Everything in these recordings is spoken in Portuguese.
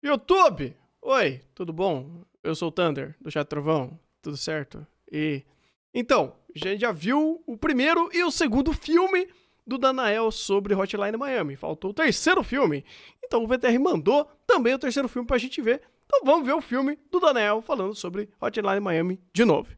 YouTube! Oi, tudo bom? Eu sou o Thunder, do Chat Trovão. Tudo certo? Então, a gente já viu o primeiro e o segundo filme do Danael sobre Hotline Miami. Faltou o terceiro filme. Então o VTR mandou também o terceiro filme pra gente ver. Então vamos ver o filme do Danael falando sobre Hotline Miami de novo.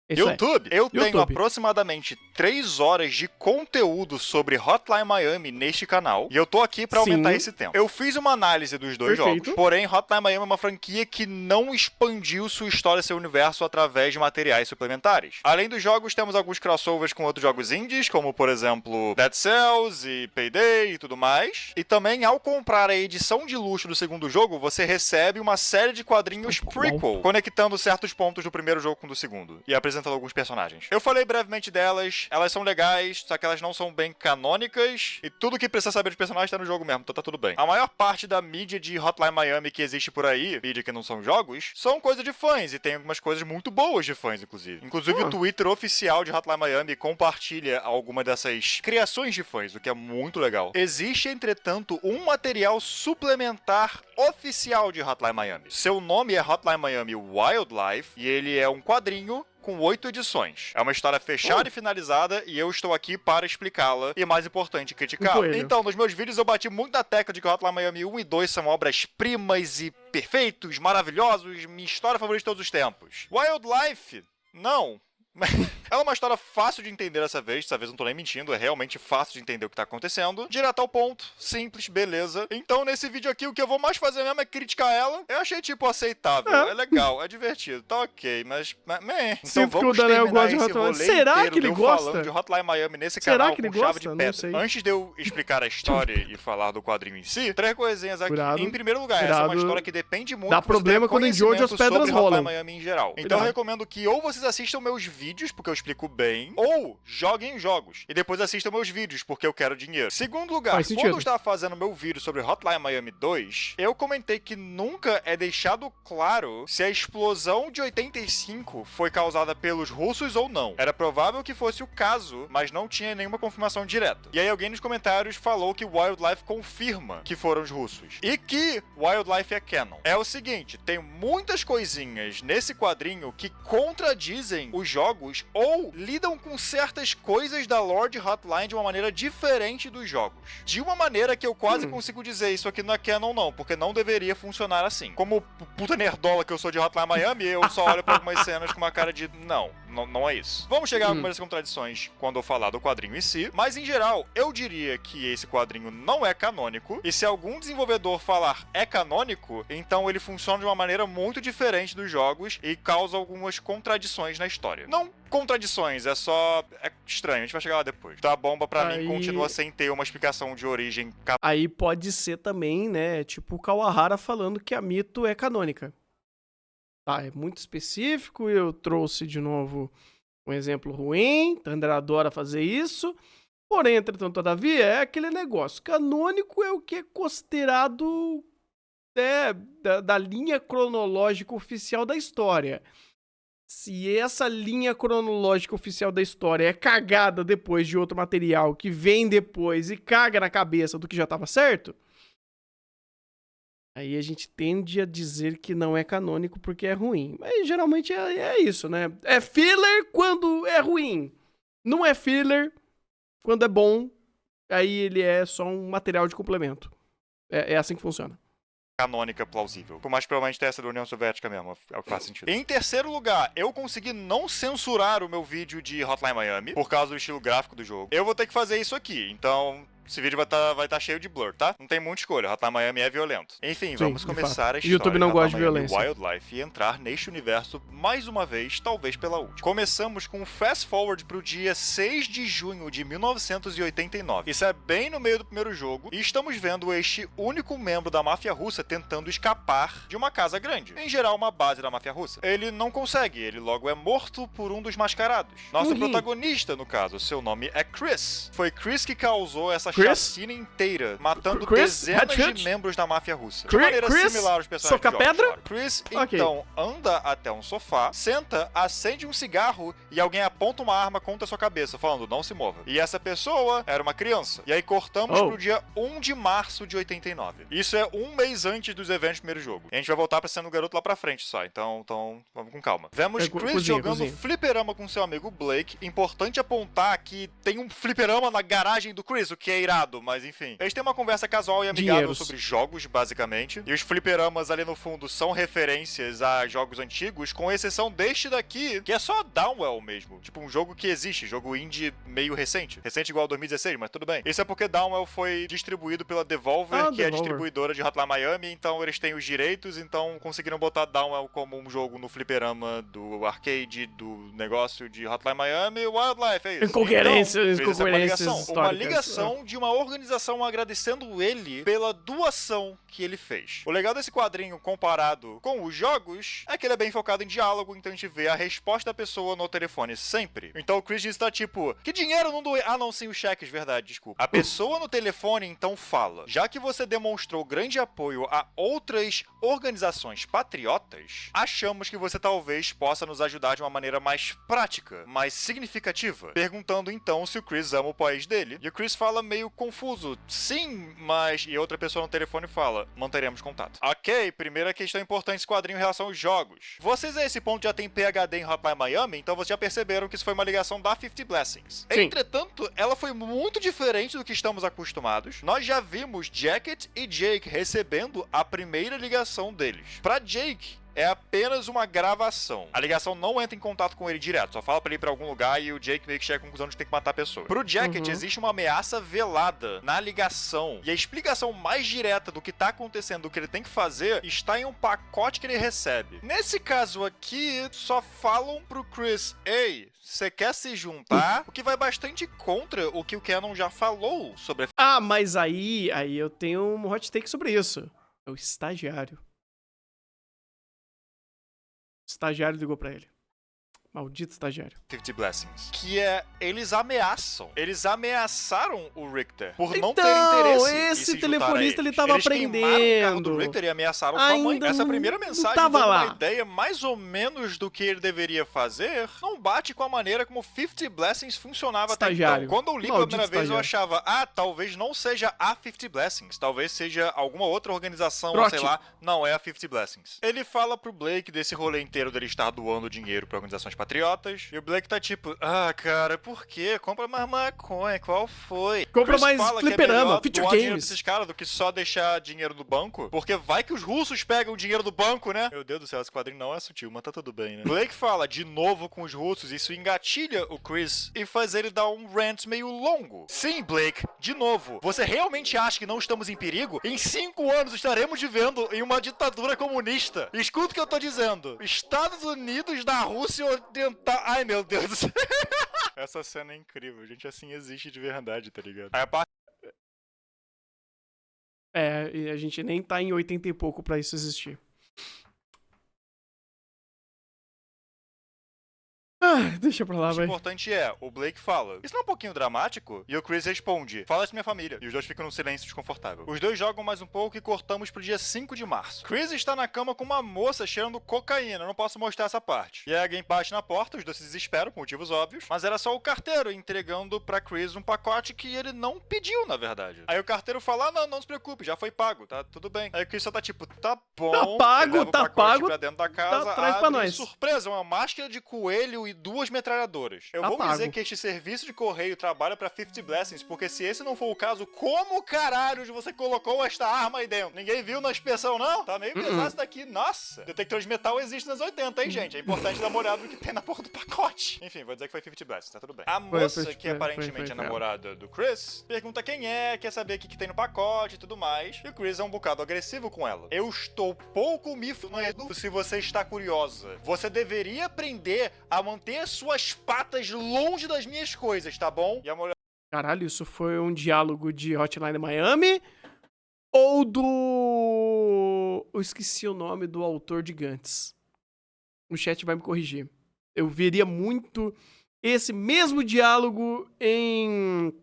YouTube, eu tenho aproximadamente 3 horas de conteúdo sobre Hotline Miami neste canal, e eu tô aqui pra aumentar esse tempo. Eu fiz uma análise dos dois jogos, porém Hotline Miami é uma franquia que não expandiu sua história e seu universo através de materiais suplementares. Além dos jogos, temos alguns crossovers com outros jogos indies, como por exemplo Dead Cells e Payday e tudo mais. E também, ao comprar a edição de luxo do segundo jogo, você recebe uma série de quadrinhos prequel, conectando certos pontos do primeiro jogo com o do segundo, e apresentando alguns personagens. Eu falei brevemente delas, elas são legais, só que elas não são bem canônicas, e tudo que precisa saber dos personagens tá no jogo mesmo, então tá tudo bem. A maior parte da mídia de Hotline Miami que existe por aí, mídia que não são jogos, são coisa de fãs, e tem algumas coisas muito boas de fãs, inclusive. Inclusive o Twitter oficial de Hotline Miami compartilha alguma dessas criações de fãs, o que é muito legal. Existe, entretanto, um material suplementar oficial de Hotline Miami. Seu nome é Hotline Miami Wildlife, e ele é um quadrinho com 8 edições. É uma história fechada e finalizada, e eu estou aqui para explicá-la e, mais importante, criticá-la. Então, nos meus vídeos eu bati muito na tecla de que Hotline Miami 1 e 2 são obras-primas e perfeitos, maravilhosos, minha história favorita de todos os tempos. Wildlife, não. Ela é uma história fácil de entender dessa vez não tô nem mentindo, é realmente fácil de entender o que tá acontecendo. Direto ao ponto, simples, beleza. Então, nesse vídeo aqui, o que eu vou mais fazer mesmo é criticar ela. Eu achei, tipo, aceitável, é legal, é divertido, tá ok, mas... Então vamos terminar esse rolê Será que ele gosta? Falando de Hotline Miami nesse canal com chave de pedra. Não sei. Antes de eu explicar a história e falar do quadrinho em si, 3 coisinhas aqui. Em primeiro lugar, essa é uma história que depende muito dá problema quando em Jojo as pedras rolam. Hotline Miami em geral. Então eu recomendo que ou vocês assistam meus vídeos, porque eu explico bem, ou joguem jogos e depois assistam meus vídeos, porque eu quero dinheiro. Segundo lugar, quando eu estava fazendo meu vídeo sobre Hotline Miami 2, eu comentei que nunca é deixado claro se a explosão de 85 foi causada pelos russos ou não. Era provável que fosse o caso, mas não tinha nenhuma confirmação direta. E aí alguém nos comentários falou que Wildlife confirma que foram os russos e que Wildlife é canon. É o seguinte, tem muitas coisinhas nesse quadrinho que contradizem os jogos ou lidam com certas coisas da lore de Hotline de uma maneira diferente dos jogos. De uma maneira que eu quase consigo dizer isso aqui não é canon não, porque não deveria funcionar assim. Como puta nerdola que eu sou de Hotline Miami, eu só olho pra algumas cenas com uma cara de não é isso. Vamos chegar a algumas contradições quando eu falar do quadrinho em si, mas em geral, eu diria que esse quadrinho não é canônico, e se algum desenvolvedor falar é canônico, então ele funciona de uma maneira muito diferente dos jogos e causa algumas contradições na história. Não contradições, é estranho, a gente vai chegar lá depois. Então a bomba pra mim continua sem ter uma explicação de origem. Aí pode ser também, né, tipo o Kawahara falando que a Mito é canônica. Tá, é muito específico, eu trouxe de novo um exemplo ruim, Thunder adora fazer isso, porém, entretanto, todavia, é aquele negócio, canônico é o que é considerado da linha cronológica oficial da história. Se essa linha cronológica oficial da história é cagada depois de outro material que vem depois e caga na cabeça do que já tava certo, aí a gente tende a dizer que não é canônico porque é ruim. Mas geralmente é isso, né? É filler quando é ruim. Não é filler quando é bom. Aí ele é só um material de complemento. É assim que funciona. Canônica plausível. Por mais provavelmente ter essa da União Soviética mesmo, é o que faz sentido. Em terceiro lugar, eu consegui não censurar o meu vídeo de Hotline Miami por causa do estilo gráfico do jogo. Eu vou ter que fazer isso aqui, então esse vídeo vai tá cheio de blur, tá? Não tem muita escolha, Hotline Miami é violento. Enfim, vamos começar a história YouTube não gosta de violência. Wildlife e entrar neste universo mais uma vez, talvez pela última. Começamos com um fast forward pro dia 6 de junho de 1989. Isso é bem no meio do primeiro jogo, e estamos vendo este único membro da máfia russa tentando escapar de uma casa grande. Em geral, uma base da máfia russa. Ele não consegue, ele logo é morto por um dos mascarados. Nosso protagonista, no caso, seu nome é Chris. Foi Chris que causou essa chacina inteira, matando dezenas de membros da máfia russa. De maneira similar aos personagens soca pedra? Chris, então, anda até um sofá, senta, acende um cigarro e alguém aponta uma arma contra a sua cabeça, falando, não se mova. E essa pessoa era uma criança. E aí cortamos pro dia 1 de março de 89. Isso é um mês antes dos eventos do primeiro jogo. E a gente vai voltar pra sendo um garoto lá pra frente só, então vamos com calma. Vemos Chris jogando fliperama com seu amigo Blake. Importante apontar que tem um fliperama na garagem do Chris, o que é irado, mas enfim. Eles têm uma conversa casual e amigável sobre jogos, basicamente. E os fliperamas ali no fundo são referências a jogos antigos, com exceção deste daqui, que é só Downwell mesmo. Tipo, um jogo que existe, jogo indie meio recente. Recente igual 2016, mas tudo bem. Isso é porque Downwell foi distribuído pela Devolver, que é a distribuidora de Hotline Miami, então eles têm os direitos, então conseguiram botar Downwell como um jogo no fliperama do arcade, do negócio de Hotline Miami, Wildlife, é isso. Incoerências, uma ligação de uma organização agradecendo ele pela doação que ele fez. O legal desse quadrinho comparado com os jogos é que ele é bem focado em diálogo, então a gente vê a resposta da pessoa no telefone sempre. Então o Chris está tipo, que dinheiro não doei? Ah não, sim, os cheques, verdade, desculpa. A pessoa no telefone então fala, já que você demonstrou grande apoio a outras organizações patriotas, achamos que você talvez possa nos ajudar de uma maneira mais prática, mais significativa. Perguntando então se o Chris ama o país dele. E o Chris fala meio confuso, sim, mas... E outra pessoa no telefone fala, manteremos contato. Ok, primeira questão importante desse quadrinho em relação aos jogos. Vocês a esse ponto já têm PhD em Hotline Miami, então vocês já perceberam que isso foi uma ligação da 50 Blessings. Sim. Entretanto, ela foi muito diferente do que estamos acostumados. Nós já vimos Jacket e Jake recebendo a primeira ligação deles. Pra Jake, é apenas uma gravação. A ligação não entra em contato com ele direto, só fala pra ele ir pra algum lugar e o Jake meio que chega à conclusão de que tem que matar a pessoa. Pro Jacket, existe uma ameaça velada na ligação. E a explicação mais direta do que tá acontecendo, do que ele tem que fazer, está em um pacote que ele recebe. Nesse caso aqui, só falam pro Chris, ei, você quer se juntar? O que vai bastante contra o que o Cannon já falou sobre a... mas aí eu tenho um hot take sobre isso. É o estagiário. O estagiário ligou pra ele. Maldito estagiário. 50 Blessings. Que é, eles ameaçam. Eles ameaçaram o Richter por não ter interesse. Esse telefonista, ele tava aprendendo. O Richter e ameaçaram sua mãe. Essa primeira mensagem deu uma ideia mais ou menos do que ele deveria fazer. Não bate com a maneira como 50 Blessings funcionava até então. Quando eu li pela primeira vez, eu achava, talvez não seja a 50 Blessings. Talvez seja alguma outra organização, ou sei lá. Não, é a 50 Blessings. Ele fala pro Blake desse rolê inteiro dele estar doando dinheiro pra organizações patriotas. E o Blake tá tipo, cara, por quê? Compra mais maconha, qual foi? Compra mais fliperama, feature games. Desses caras do que só deixar dinheiro no banco, porque vai que os russos pegam o dinheiro do banco, né? Meu Deus do céu, esse quadrinho não é sutil, mas tá tudo bem, né? Blake fala de novo com os russos, isso engatilha o Chris e faz ele dar um rant meio longo. Sim, Blake, de novo, você realmente acha que não estamos em perigo? Em 5 anos estaremos vivendo em uma ditadura comunista. Escuta o que eu tô dizendo. Estados Unidos da Rússia Oriental... Ai, meu Deus do céu. Essa cena é incrível. Gente, assim existe de verdade, tá ligado? Aí a parte... e a gente nem tá em 80 e pouco pra isso existir. Deixa pra lá, vai. O importante é, o Blake fala, isso não é um pouquinho dramático? E o Chris responde, fala de minha família. E os dois ficam num silêncio desconfortável. Os dois jogam mais um pouco e cortamos pro dia 5 de março. Chris está na cama com uma moça cheirando cocaína, eu não posso mostrar essa parte. E aí alguém bate na porta, os dois se desesperam, por motivos óbvios, mas era só o carteiro entregando pra Chris um pacote que ele não pediu, na verdade. Aí o carteiro fala, não se preocupe, já foi pago, tá tudo bem. Aí o Chris só tá tipo, tá bom. Tá pago, tá pago. Pra dentro da casa, traz pra nós. Surpresa, uma máscara de coelho e 2 metralhadoras. Eu vou dizer que este serviço de correio trabalha pra 50 Blessings, porque se esse não for o caso, como caralho você colocou esta arma aí dentro? Ninguém viu na inspeção, não? Tá meio pesado isso daqui. Nossa! Detector de metal existe nas 80, hein, gente? É importante dar uma olhada no que tem na porra do pacote. Enfim, vou dizer que foi 50 Blessings, tá tudo bem. A moça, que aparentemente é namorada do Chris, pergunta quem é, quer saber o que tem no pacote e tudo mais. E o Chris é um bocado agressivo com ela. Eu estou pouco me fudendo se você está curiosa. Você deveria aprender a manter suas patas longe das minhas coisas, tá bom? E a mulher... Caralho, isso foi um diálogo de Hotline Miami ou do... Eu esqueci o nome do autor de Gantz. O chat vai me corrigir. Eu veria muito esse mesmo diálogo em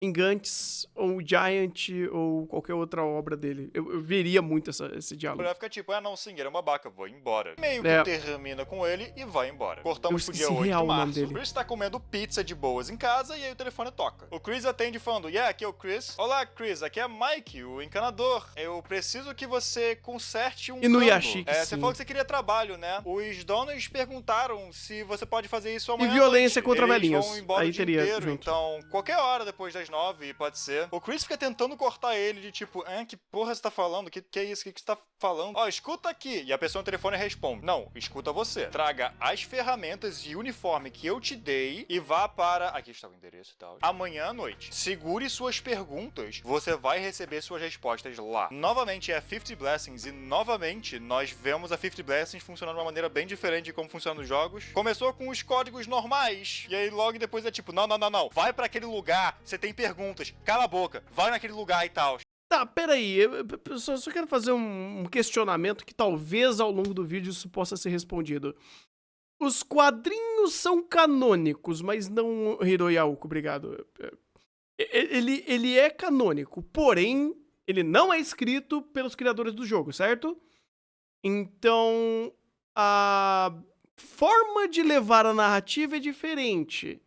em Gantz, ou Giant, ou qualquer outra obra dele. Eu veria muito esse diálogo. Pra ficar tipo, não, sim, ele é uma babaca, vou embora. Meio que termina com ele e vai embora. Cortamos pro dia 8 de março. O Chris tá comendo pizza de boas em casa e aí o telefone toca. O Chris atende falando, aqui é o Chris. Olá, Chris, aqui é Mike, o encanador. Eu preciso que você conserte um cano. Você falou que você queria trabalho, né? Os donos perguntaram se você pode fazer isso amanhã. E violência contra velhinhos. Vão embora aí o dia inteiro, então qualquer hora depois das 9 pode ser. O Chris fica tentando cortar ele de tipo, que porra você tá falando? Que é isso? Que você tá falando? Escuta aqui. E a pessoa no telefone responde, não, escuta você. Traga as ferramentas e uniforme que eu te dei e vá para... Aqui está o endereço e tal. Amanhã à noite. Segure suas perguntas. Você vai receber suas respostas lá. Novamente é a 50 Blessings e novamente nós vemos a 50 Blessings funcionando de uma maneira bem diferente de como funciona nos jogos. Começou com os códigos normais e aí logo depois é tipo, não. Vai pra aquele lugar, você tem perguntas. Cala a boca, vai naquele lugar e tal. Tá, peraí, eu só quero fazer um questionamento que talvez ao longo do vídeo isso possa ser respondido. Os quadrinhos são canônicos, mas não Hiroi Aoki, obrigado. Ele é canônico, porém, ele não é escrito pelos criadores do jogo, certo? Então, a forma de levar a narrativa é diferente.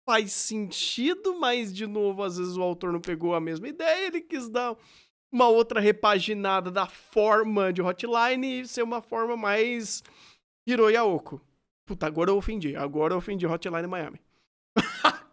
Faz sentido, mas, de novo, às vezes o autor não pegou a mesma ideia, ele quis dar uma outra repaginada da forma de Hotline e ser uma forma mais Hiroi Aoki. Puta, agora eu ofendi Hotline Miami.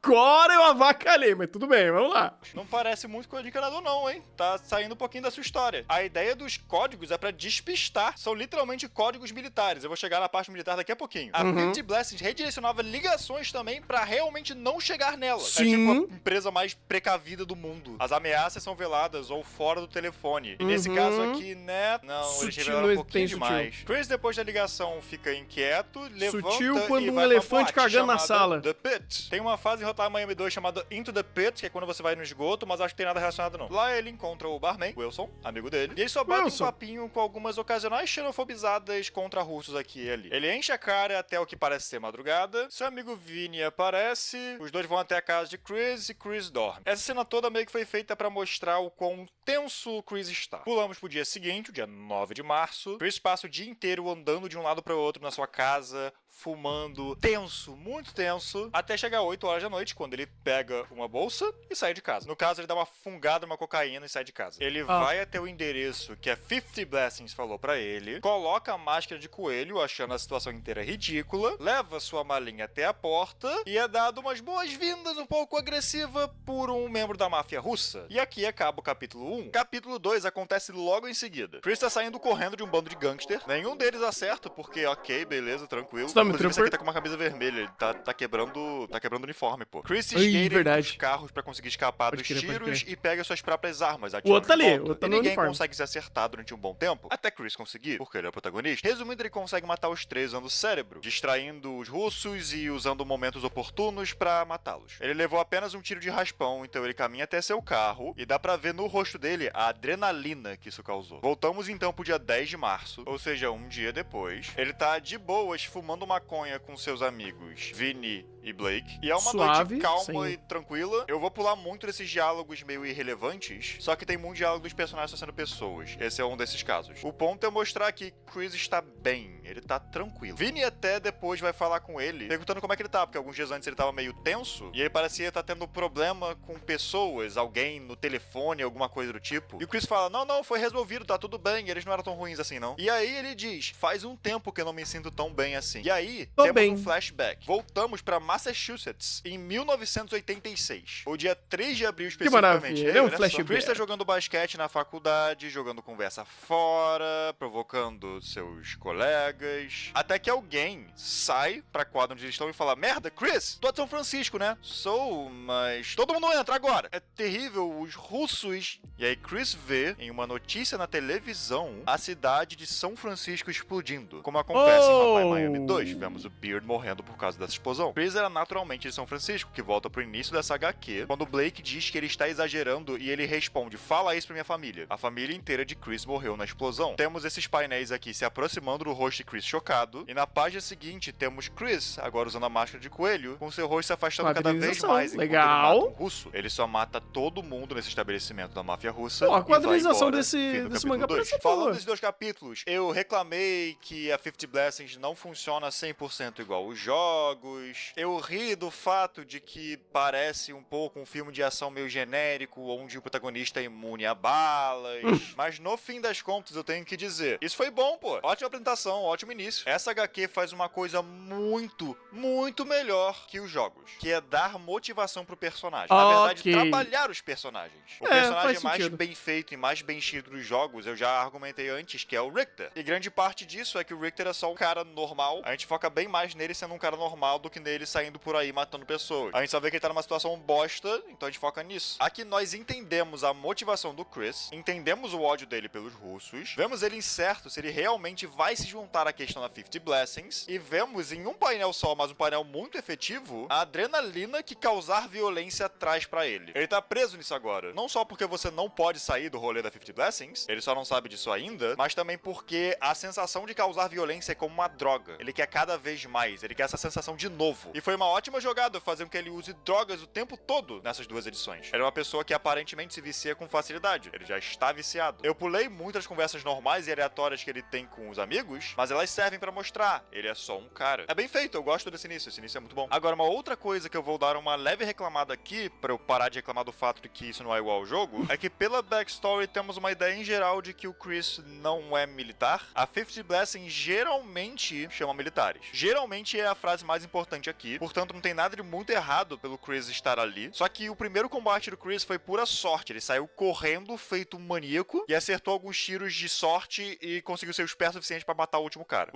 Agora eu avacalhei, mas tudo bem, vamos lá. Não parece muito com o encanador não, hein? Tá saindo um pouquinho da sua história. A ideia dos códigos é pra despistar. São literalmente códigos militares. Eu vou chegar na parte militar daqui a pouquinho. A 50 Blessings redirecionava ligações também pra realmente não chegar nela. Sim. É tipo a empresa mais precavida do mundo. As ameaças são veladas ou fora do telefone. E nesse caso aqui, né? Não, eles revelaram um pouquinho demais. Chris, depois da ligação, fica inquieto, levanta sutil quando e um vai elefante cagando na sala. The Pit. Tem uma fase em Hotline Miami 2 chamada Into the Pit, que é quando você vai no esgoto, mas acho que tem nada relacionado não. Lá ele encontra o barman, Wilson, amigo dele, e eles só batem um papinho com algumas ocasionais xenofobizadas contra russos aqui e ali. Ele enche a cara até o que parece ser madrugada, seu amigo Vinny aparece, os dois vão até a casa de Chris e Chris dorme. Essa cena toda meio que foi feita pra mostrar o quão tenso o Chris está. Pulamos pro dia seguinte, o dia 9 de março. Chris passa o dia inteiro andando de um lado para o outro na sua casa, fumando, tenso, muito tenso, até chegar 8 horas da noite, quando ele pega uma bolsa e sai de casa. No caso, ele dá uma fungada numa cocaína e sai de casa. Ele vai até o endereço que a 50 Blessings falou pra ele, coloca a máscara de coelho, achando a situação inteira ridícula, leva sua malinha até a porta e é dado umas boas-vindas um pouco agressiva por um membro da máfia russa. E aqui acaba o capítulo 1. Capítulo 2 acontece logo em seguida. Chris tá saindo correndo de um bando de gangster. Nenhum deles acerta, porque ok, beleza, tranquilo. Inclusive, esse aqui tá com uma camisa vermelha, ele tá quebrando o uniforme, pô. Chris se esgueira dos carros pra conseguir escapar dos tiros e pega suas próprias armas. O outro ali, o outro e ninguém consegue se acertar durante um bom tempo, até Chris conseguir, porque ele é o protagonista. Resumindo, ele consegue matar os três usando o cérebro, distraindo os russos e usando momentos oportunos pra matá-los. Ele levou apenas um tiro de raspão, então ele caminha até seu carro e dá pra ver no rosto dele a adrenalina que isso causou. Voltamos então pro dia 10 de março, ou seja, um dia depois. Ele tá de boas fumando maconha com seus amigos Vinny e Blake. E é uma noite calma e tranquila. Eu vou pular muito desses diálogos meio irrelevantes, só que tem muito diálogo dos personagens sendo pessoas. Esse é um desses casos. O ponto é mostrar que Chris está bem, ele tá tranquilo. Vinny até depois vai falar com ele, perguntando como é que ele tá, porque alguns dias antes ele tava meio tenso, e ele parecia estar tendo problema com pessoas, alguém no telefone, alguma coisa do tipo. E o Chris fala, não, foi resolvido, tá tudo bem, eles não eram tão ruins assim, não. E aí ele diz, faz um tempo que eu não me sinto tão bem assim. E aí, temos um flashback. Voltamos pra Massachusetts em 1986. O dia 3 de abril, especificamente. É um flashback. Chris tá jogando basquete na faculdade, jogando conversa fora, provocando seus colegas. Até que alguém sai pra quadra onde eles estão e fala, merda, Chris, tu é de São Francisco, né? Sou, mas todo mundo entra agora. É terrível, os russos... E aí Chris vê, em uma notícia na televisão, a cidade de São Francisco explodindo. Como acontece em Hotline Miami 2. Vemos o Beard morrendo por causa dessa explosão. Chris era naturalmente de São Francisco, que volta pro início dessa HQ, quando Blake diz que ele está exagerando e ele responde: fala isso pra minha família. A família inteira de Chris morreu na explosão. Temos esses painéis aqui se aproximando do rosto de Chris chocado, e na página seguinte temos Chris, agora usando a máscara de coelho, com seu rosto se afastando cada vez mais. Legal. Ele mata um russo. Ele só mata todo mundo nesse estabelecimento da máfia russa. Pô, a quadrinização desse mangá parece Falando desses 2 capítulos, eu reclamei que a 50 Blessings não funciona 100% igual os jogos. Eu ri do fato de que parece um pouco um filme de ação meio genérico, onde o protagonista é imune a balas. Mas no fim das contas, eu tenho que dizer, isso foi bom, pô. Ótima apresentação, ótimo início. Essa HQ faz uma coisa muito, muito melhor que os jogos, que é dar motivação pro personagem. Na verdade, trabalhar os personagens. O personagem mais bem feito e mais bem escrito dos jogos, eu já argumentei antes, que é o Richter. E grande parte disso é que o Richter é só um cara normal. A gente foca bem mais nele sendo um cara normal do que nele saindo por aí matando pessoas. A gente só vê que ele tá numa situação bosta, então a gente foca nisso. Aqui nós entendemos a motivação do Chris, entendemos o ódio dele pelos russos, vemos ele incerto se ele realmente vai se juntar à questão da 50 Blessings, e vemos em um painel só, mas um painel muito efetivo, a adrenalina que causar violência traz pra ele. Ele tá preso nisso agora. Não só porque você não pode sair do rolê da 50 Blessings, ele só não sabe disso ainda, mas também porque a sensação de causar violência é como uma droga. Ele quer cada vez mais, ele quer essa sensação de novo. E foi uma ótima jogada fazer com que ele use drogas o tempo todo nessas 2 edições. Ele é uma pessoa que aparentemente se vicia com facilidade. Ele já está viciado. Eu pulei muitas conversas normais e aleatórias que ele tem com os amigos, mas elas servem pra mostrar. Ele é só um cara. É bem feito, eu gosto desse início. Esse início é muito bom. Agora, uma outra coisa que eu vou dar uma leve reclamada aqui, pra eu parar de reclamar do fato de que isso não é igual ao jogo, é que pela backstory temos uma ideia em geral de que o Chris não é militar. A 50 Blessing geralmente chama militares. Geralmente é a frase mais importante aqui, portanto não tem nada de muito errado pelo Chris estar ali. Só que o primeiro combate do Chris foi pura sorte. Ele saiu correndo, feito um maníaco, e acertou alguns tiros de sorte e conseguiu ser esperto o suficiente pra matar o último cara.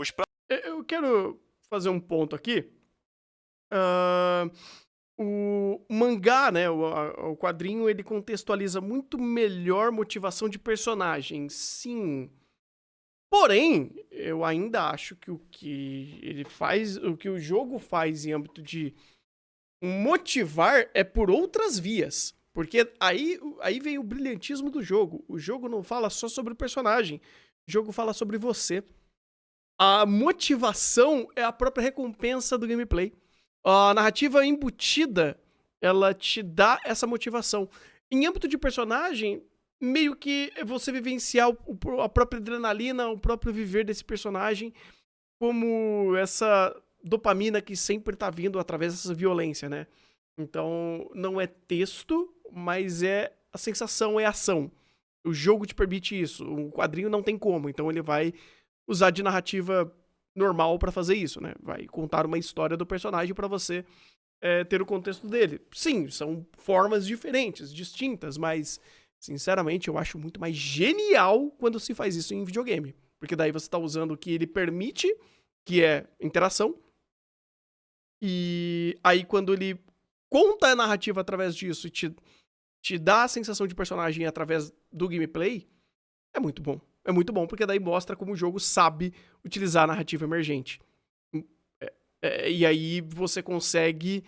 Eu quero fazer um ponto aqui. O mangá, né, o quadrinho, ele contextualiza muito melhor motivação de personagem, sim. Porém, eu ainda acho que o que ele faz, o que o jogo faz em âmbito de motivar é por outras vias. Porque aí vem o brilhantismo do jogo. O jogo não fala só sobre o personagem. O jogo fala sobre você. A motivação é a própria recompensa do gameplay. A narrativa embutida, ela te dá essa motivação. Em âmbito de personagem, meio que você vivenciar a própria adrenalina, o próprio viver desse personagem, como essa dopamina que sempre tá vindo através dessa violência, né? Então, não é texto, mas é a sensação, é a ação. O jogo te permite isso. O quadrinho não tem como, então ele vai usar de narrativa normal pra fazer isso, né? Vai contar uma história do personagem pra você ter o contexto dele. Sim, são formas diferentes, distintas, mas, sinceramente, eu acho muito mais genial quando se faz isso em videogame. Porque daí você tá usando o que ele permite, que é interação, e aí quando ele conta a narrativa através disso e te dá a sensação de personagem através do gameplay, é muito bom. É muito bom, porque daí mostra como o jogo sabe utilizar a narrativa emergente. E aí você consegue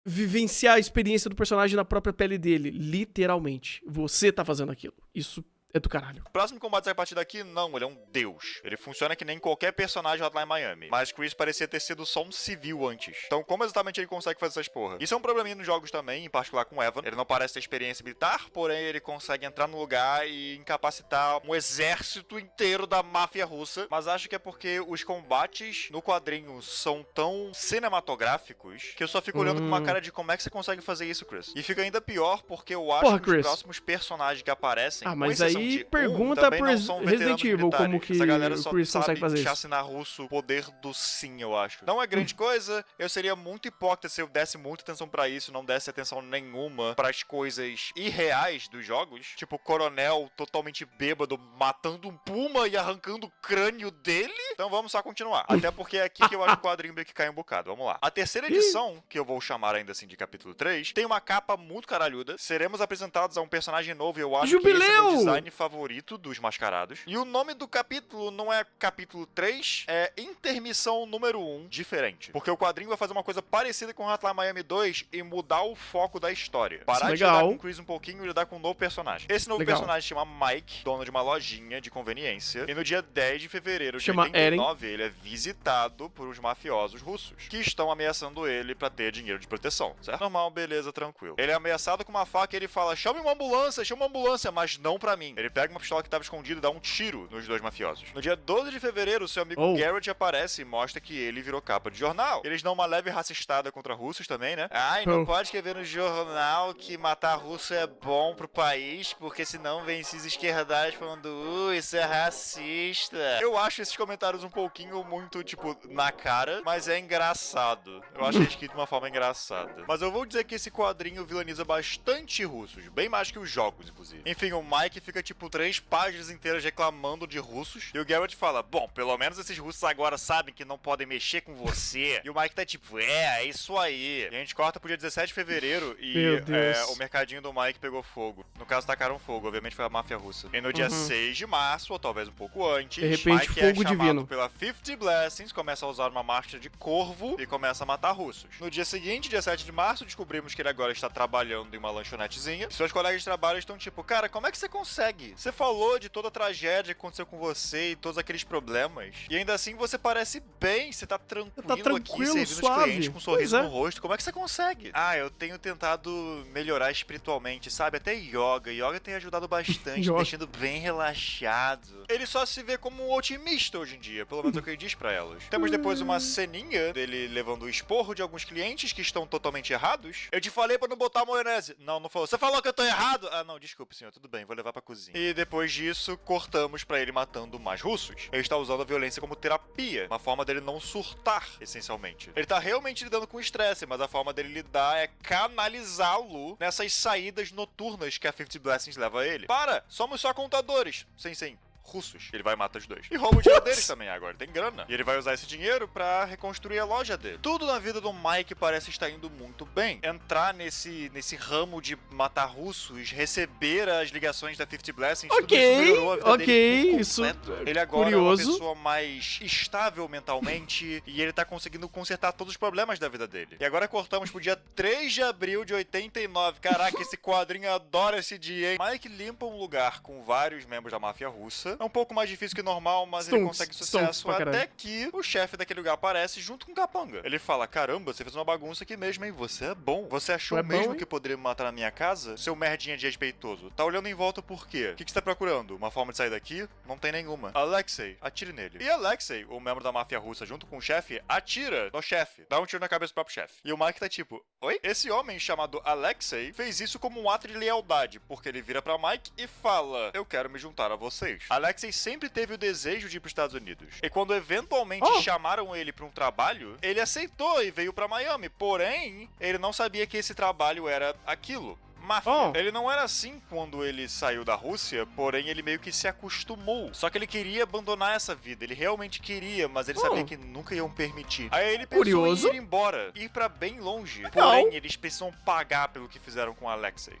vivenciar a experiência do personagem na própria pele dele. Literalmente. Você tá fazendo aquilo. Isso é do caralho. O próximo combate sai a partir daqui? Não, ele é um deus. Ele funciona que nem qualquer personagem Hotline Miami. Mas Chris parecia ter sido só um civil antes. Então como exatamente ele consegue fazer essas porra? Isso é um probleminha nos jogos também, em particular com Evan. Ele não parece ter experiência militar, porém ele consegue entrar no lugar e incapacitar um exército inteiro da máfia russa. Mas acho que é porque os combates no quadrinho são tão cinematográficos que eu só fico olhando com uma cara de como é que você consegue fazer isso, Chris. E fica ainda pior porque eu acho que os próximos personagens que aparecem... mas aí pergunta por Resident Evil como que o Chris consegue fazer isso. Chacinar russo, o poder do sim, eu acho. Não é grande coisa, eu seria muito hipócrita se eu desse muita atenção pra isso, não desse atenção nenhuma pras coisas irreais dos jogos. Tipo, o coronel totalmente bêbado matando um puma e arrancando o crânio dele. Então vamos só continuar. Até porque é aqui que eu acho o quadrinho meio que cai um bocado. Vamos lá. A terceira edição, que eu vou chamar ainda assim de capítulo 3, tem uma capa muito caralhuda. Seremos apresentados a um personagem novo e eu acho que esse é o design design favorito dos mascarados. E o nome do capítulo não é capítulo 3, é intermissão número 1, diferente. Porque o quadrinho vai fazer uma coisa parecida com Hotline Miami 2 e mudar o foco da história. Parar de lidar com o Chris um pouquinho e lidar com um novo personagem. Esse novo personagem chama Mike, dono de uma lojinha de conveniência. E no dia 10 de fevereiro de 89, ele é visitado por uns mafiosos russos que estão ameaçando ele pra ter dinheiro de proteção, certo? Normal, beleza, tranquilo. Ele é ameaçado com uma faca e ele fala, chama uma ambulância, mas não pra mim. Ele pega uma pistola que tava escondida e dá um tiro nos dois mafiosos. No dia 12 de fevereiro, seu amigo Garrett aparece e mostra que ele virou capa de jornal. Eles dão uma leve racistada contra russos também, né? Ai, não pode escrever no jornal que matar russo é bom pro país, porque senão vem esses esquerdais falando, isso é racista. Eu acho esses comentários um pouquinho muito, tipo, na cara, mas é engraçado. Eu acho ele escrito de uma forma engraçada. Mas eu vou dizer que esse quadrinho vilaniza bastante russos, bem mais que os jogos, inclusive. Enfim, o Mike fica, tipo, 3 páginas inteiras reclamando de russos, e o Garrett fala, bom, pelo menos esses russos agora sabem que não podem mexer com você. E o Mike tá tipo, é isso aí. E a gente corta pro dia 17 de fevereiro e o mercadinho do Mike pegou fogo. No caso, tacaram fogo, obviamente foi a máfia russa. E no dia 6 de março, ou talvez um pouco antes, de repente, Mike fogo é chamado divino pela 50 Blessings, começa a usar uma máscara de corvo e começa a matar russos. No dia seguinte, dia 7 de março, descobrimos que ele agora está trabalhando em uma lanchonetezinha. Seus colegas de trabalho estão tipo, cara, como é que você consegue? Você falou de toda a tragédia que aconteceu com você e todos aqueles problemas. E ainda assim você parece bem, você tá tranquilo aqui, servindo os clientes com um sorriso no rosto. Como é que você consegue? Ah, eu tenho tentado melhorar espiritualmente, sabe? Até yoga. Yoga tem ajudado bastante, deixando bem relaxado. Ele só se vê como um otimista hoje em dia, pelo menos é o que ele diz pra elas. Temos depois uma ceninha dele levando o esporro de alguns clientes que estão totalmente errados. Eu te falei pra não botar maionese. Não, não falou. Você falou que eu tô errado? Ah, não, desculpe, senhor. Tudo bem, vou levar pra cozinha. E depois disso, cortamos pra ele matando mais russos. Ele está usando a violência como terapia, uma forma dele não surtar, essencialmente. Ele tá realmente lidando com estresse, mas a forma dele lidar é canalizá-lo nessas saídas noturnas que a 50 Blessings leva a ele. Para! Somos só contadores. Sim. Russos. Ele vai matar os dois. E rouba o dinheiro deles também agora. Tem grana. E ele vai usar esse dinheiro pra reconstruir a loja dele. Tudo na vida do Mike parece estar indo muito bem. Entrar nesse ramo de matar russos, receber as ligações da 50 Blessings, tudo isso melhorou a vida dele por completo. Ele agora é uma pessoa mais estável mentalmente e ele tá conseguindo consertar todos os problemas da vida dele. E agora cortamos pro dia 3 de abril de 89. Caraca, esse quadrinho adora esse dia, hein? Mike limpa um lugar com vários membros da máfia russa. É um pouco mais difícil que normal, mas ele consegue sucesso até que o chefe daquele lugar aparece junto com o capanga. Ele fala, caramba, você fez uma bagunça aqui mesmo, hein? Você é bom. Você achou mesmo que poderia me matar na minha casa? Seu merdinha de respeitoso. Tá olhando em volta por quê? O que você tá procurando? Uma forma de sair daqui? Não tem nenhuma. Alexei, atire nele. E Alexei, o membro da máfia russa junto com o chefe, atira no chefe. Dá um tiro na cabeça do próprio chefe. E o Mike tá tipo, oi? Esse homem chamado Alexei fez isso como um ato de lealdade, porque ele vira pra Mike e fala, eu quero me juntar a vocês. Alexei sempre teve o desejo de ir pros Estados Unidos. E quando eventualmente chamaram ele pra um trabalho, ele aceitou e veio pra Miami. Porém, ele não sabia que esse trabalho era aquilo. Máfia. Ele não era assim quando ele saiu da Rússia, porém ele meio que se acostumou. Só que ele queria abandonar essa vida, ele realmente queria, mas ele sabia que nunca iam permitir. Aí ele pensou em ir embora, ir pra bem longe. Porém, eles precisam pagar pelo que fizeram com Alexei.